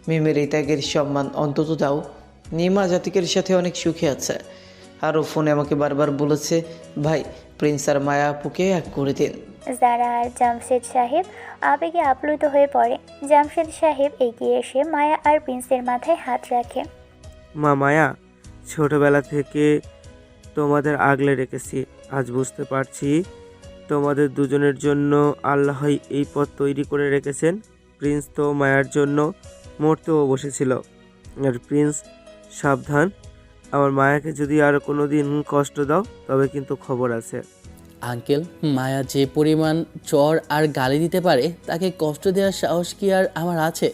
মিমের এই ত্যাগের সম্মান অন্তত দাও। নিমা জাতিকের সাথে অনেক সুখে আছে। আরও ফোনে আমাকে বারবার বলেছে, ভাই প্রিন্স আর মায়া আপুকে এক করে দিন।
যারা আর জামশেদ সাহেব আবেগে আপ্লুত হয়ে পড়ে। জামশেদ সাহেব এগিয়ে এসে মায়া আর প্রিন্সের মাথায় হাত রাখে।
মা মায়া, ছোটবেলা থেকে তোমাদের আগলে রেখেছি। আজ বুঝতে পারছি তোমাদের দুজনের জন্য আল্লাহই এই পথ তৈরি করে রেখেছেন। প্রিন্স তো মায়ার জন্য মরতেও বসেছিল। আর প্রিন্স, সাবধান, আমার মায়াকে যদি আর কোনো দিন কষ্ট দাও তবে কিন্তু খবর আছে।
আঙ্কেল, মায়া যে পরিমাণ চর আর গালি দিতে পারে, তাকে কষ্ট দেওয়ার সাহস কি আর আমার আছে?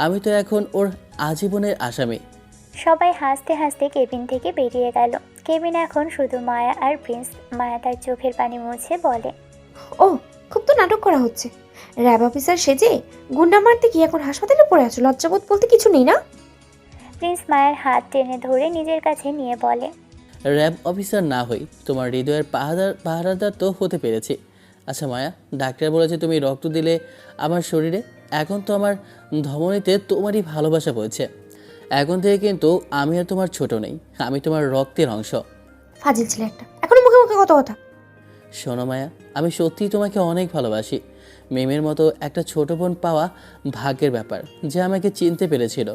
আমি তো এখন ওর আজীবনের আসামি।
সবাই হাসতে হাসতে কেবিন থেকে বেরিয়ে গেল। কেবিন এখন শুধু মায়া আর প্রিন্স। মায়া তার চোখের পানি মুছে বলে,
ও, খুব তো নাটক করা হচ্ছে। র্যাব অফিসার সেজে গুন্ডা মারতে গিয়ে এখন হাসপাতালে পড়ে আছো, লজ্জাবোধ বলতে কিছু নেই না?
প্রিন্স মায়ের হাত টেনে ধরে নিজের কাছে নিয়ে বলে,
র্যাব অফিসার না হই, তোমার হৃদয়ের পাহারাদার তো হতে পেরেছি। আচ্ছা মায়া, ডাক্তার বলেছে তুমি রক্ত দিলে আমার শরীরে। এখন তো আমার ধমনীতে তোমারই ভালোবাসা বইছে। এখন থেকে কিন্তু আমি আর তোমার ছোট নেই, আমি তোমার রক্তের অংশ।
ফাজিল ছেলে একটা, এখনো মুখে মুখে কত কথা।
শোনো মায়া, আমি সত্যিই তোমাকে অনেক ভালোবাসি। মিমের মতো একটা ছোট বোন পাওয়া ভাগ্যের ব্যাপার, যে আমাকে চিনতে পেরেছিল।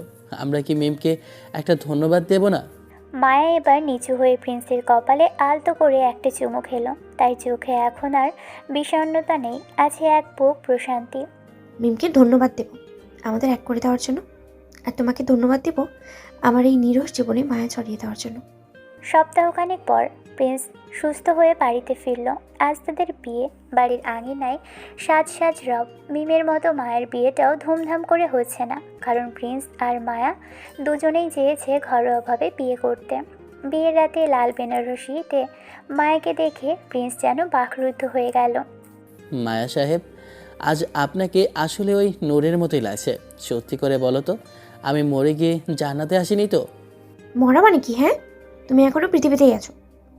আমরা কি মিমকে একটা ধন্যবাদ দেব না?
মায়া এবার নিচু হয়ে প্রিন্সের কপালে আলতো করে একটা চুমু খেলো। তাই চোখে এখন আর বিষণ্ণতা নেই, আছে এক বুক প্রশান্তি।
মিমকে ধন্যবাদ দেব আমাদের এক করে দেওয়ার জন্য, আর তোমাকে ধন্যবাদ দেব আমার এই নিরস জীবনে মায়া ছড়িয়ে দেওয়ার জন্য।
সপ্তাহখানেক পর প্রিন্স সুস্থ হয়ে বাড়িতে ফিরল। আজ তাদের বিয়ে। বাড়ির আঙিনায় সাজ সাজ রব। মিমের মতো মায়ের বিয়েটাও ধুমধাম করে হচ্ছে না, কারণ প্রিন্স আর মায়া দুজনেই চেয়েছে ঘরোয়াভাবে বিয়ে করতে। বিয়ের রাতে লাল বেনারসিতে মায়াকে দেখে প্রিন্স যেন বাকরুদ্ধ হয়ে গেল।
মায়া সাহেব, আজ আপনাকে আসলে ওই নূরের মতোই লাগছে। সত্যি করে বলো তো, আমি মরে গিয়ে জান্নাতে আসিনি তো?
মরা মানে কি? হ্যাঁ, তুমি এখনো পৃথিবীতেই আছো,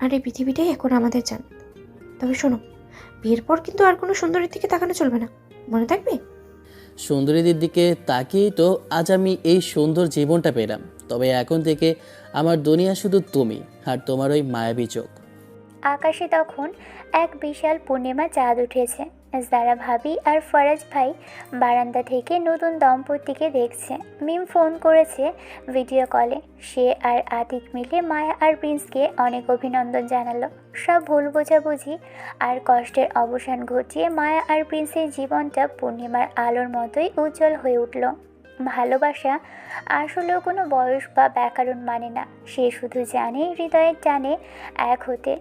আর এই পৃথিবীটাই এখন আমাদের জান্নাত। তবে শোনো, বিয়ের পর কিন্তু আর কোনো সুন্দরীর দিকে তাকানো চলবে না, মনে থাকবে?
সুন্দরীদের দিকে তাকিয়েই তো আজ আমি এই সুন্দর জীবনটা পেলাম। তবে এখন থেকে আমার দুনিয়া শুধু তুমি আর তোমার ওই মায়াবী চোখ।
আকাশে তখন এক বিশাল পূর্ণিমা চাঁদ উঠেছে। যারা ভাবি আর ফরাজ ভাই বারান্দা থেকে নতুন দম্পতিকে দেখছে। মিম ফোন করেছে ভিডিও কলে। সে আর আতিক মিলে মায়া আর প্রিন্সকে অনেক অভিনন্দন জানালো। সব ভুল বোঝাবুঝি আর কষ্টের অবসান ঘটিয়ে মায়া আর প্রিন্সের জীবনটা পূর্ণিমার আলোর মতোই উজ্জ্বল হয়ে উঠল। ভালোবাসা আসলেও কোনো বয়স বা ব্যাকরণ মানে না। সে শুধু জানে হৃদয়ের টানে এক হতে।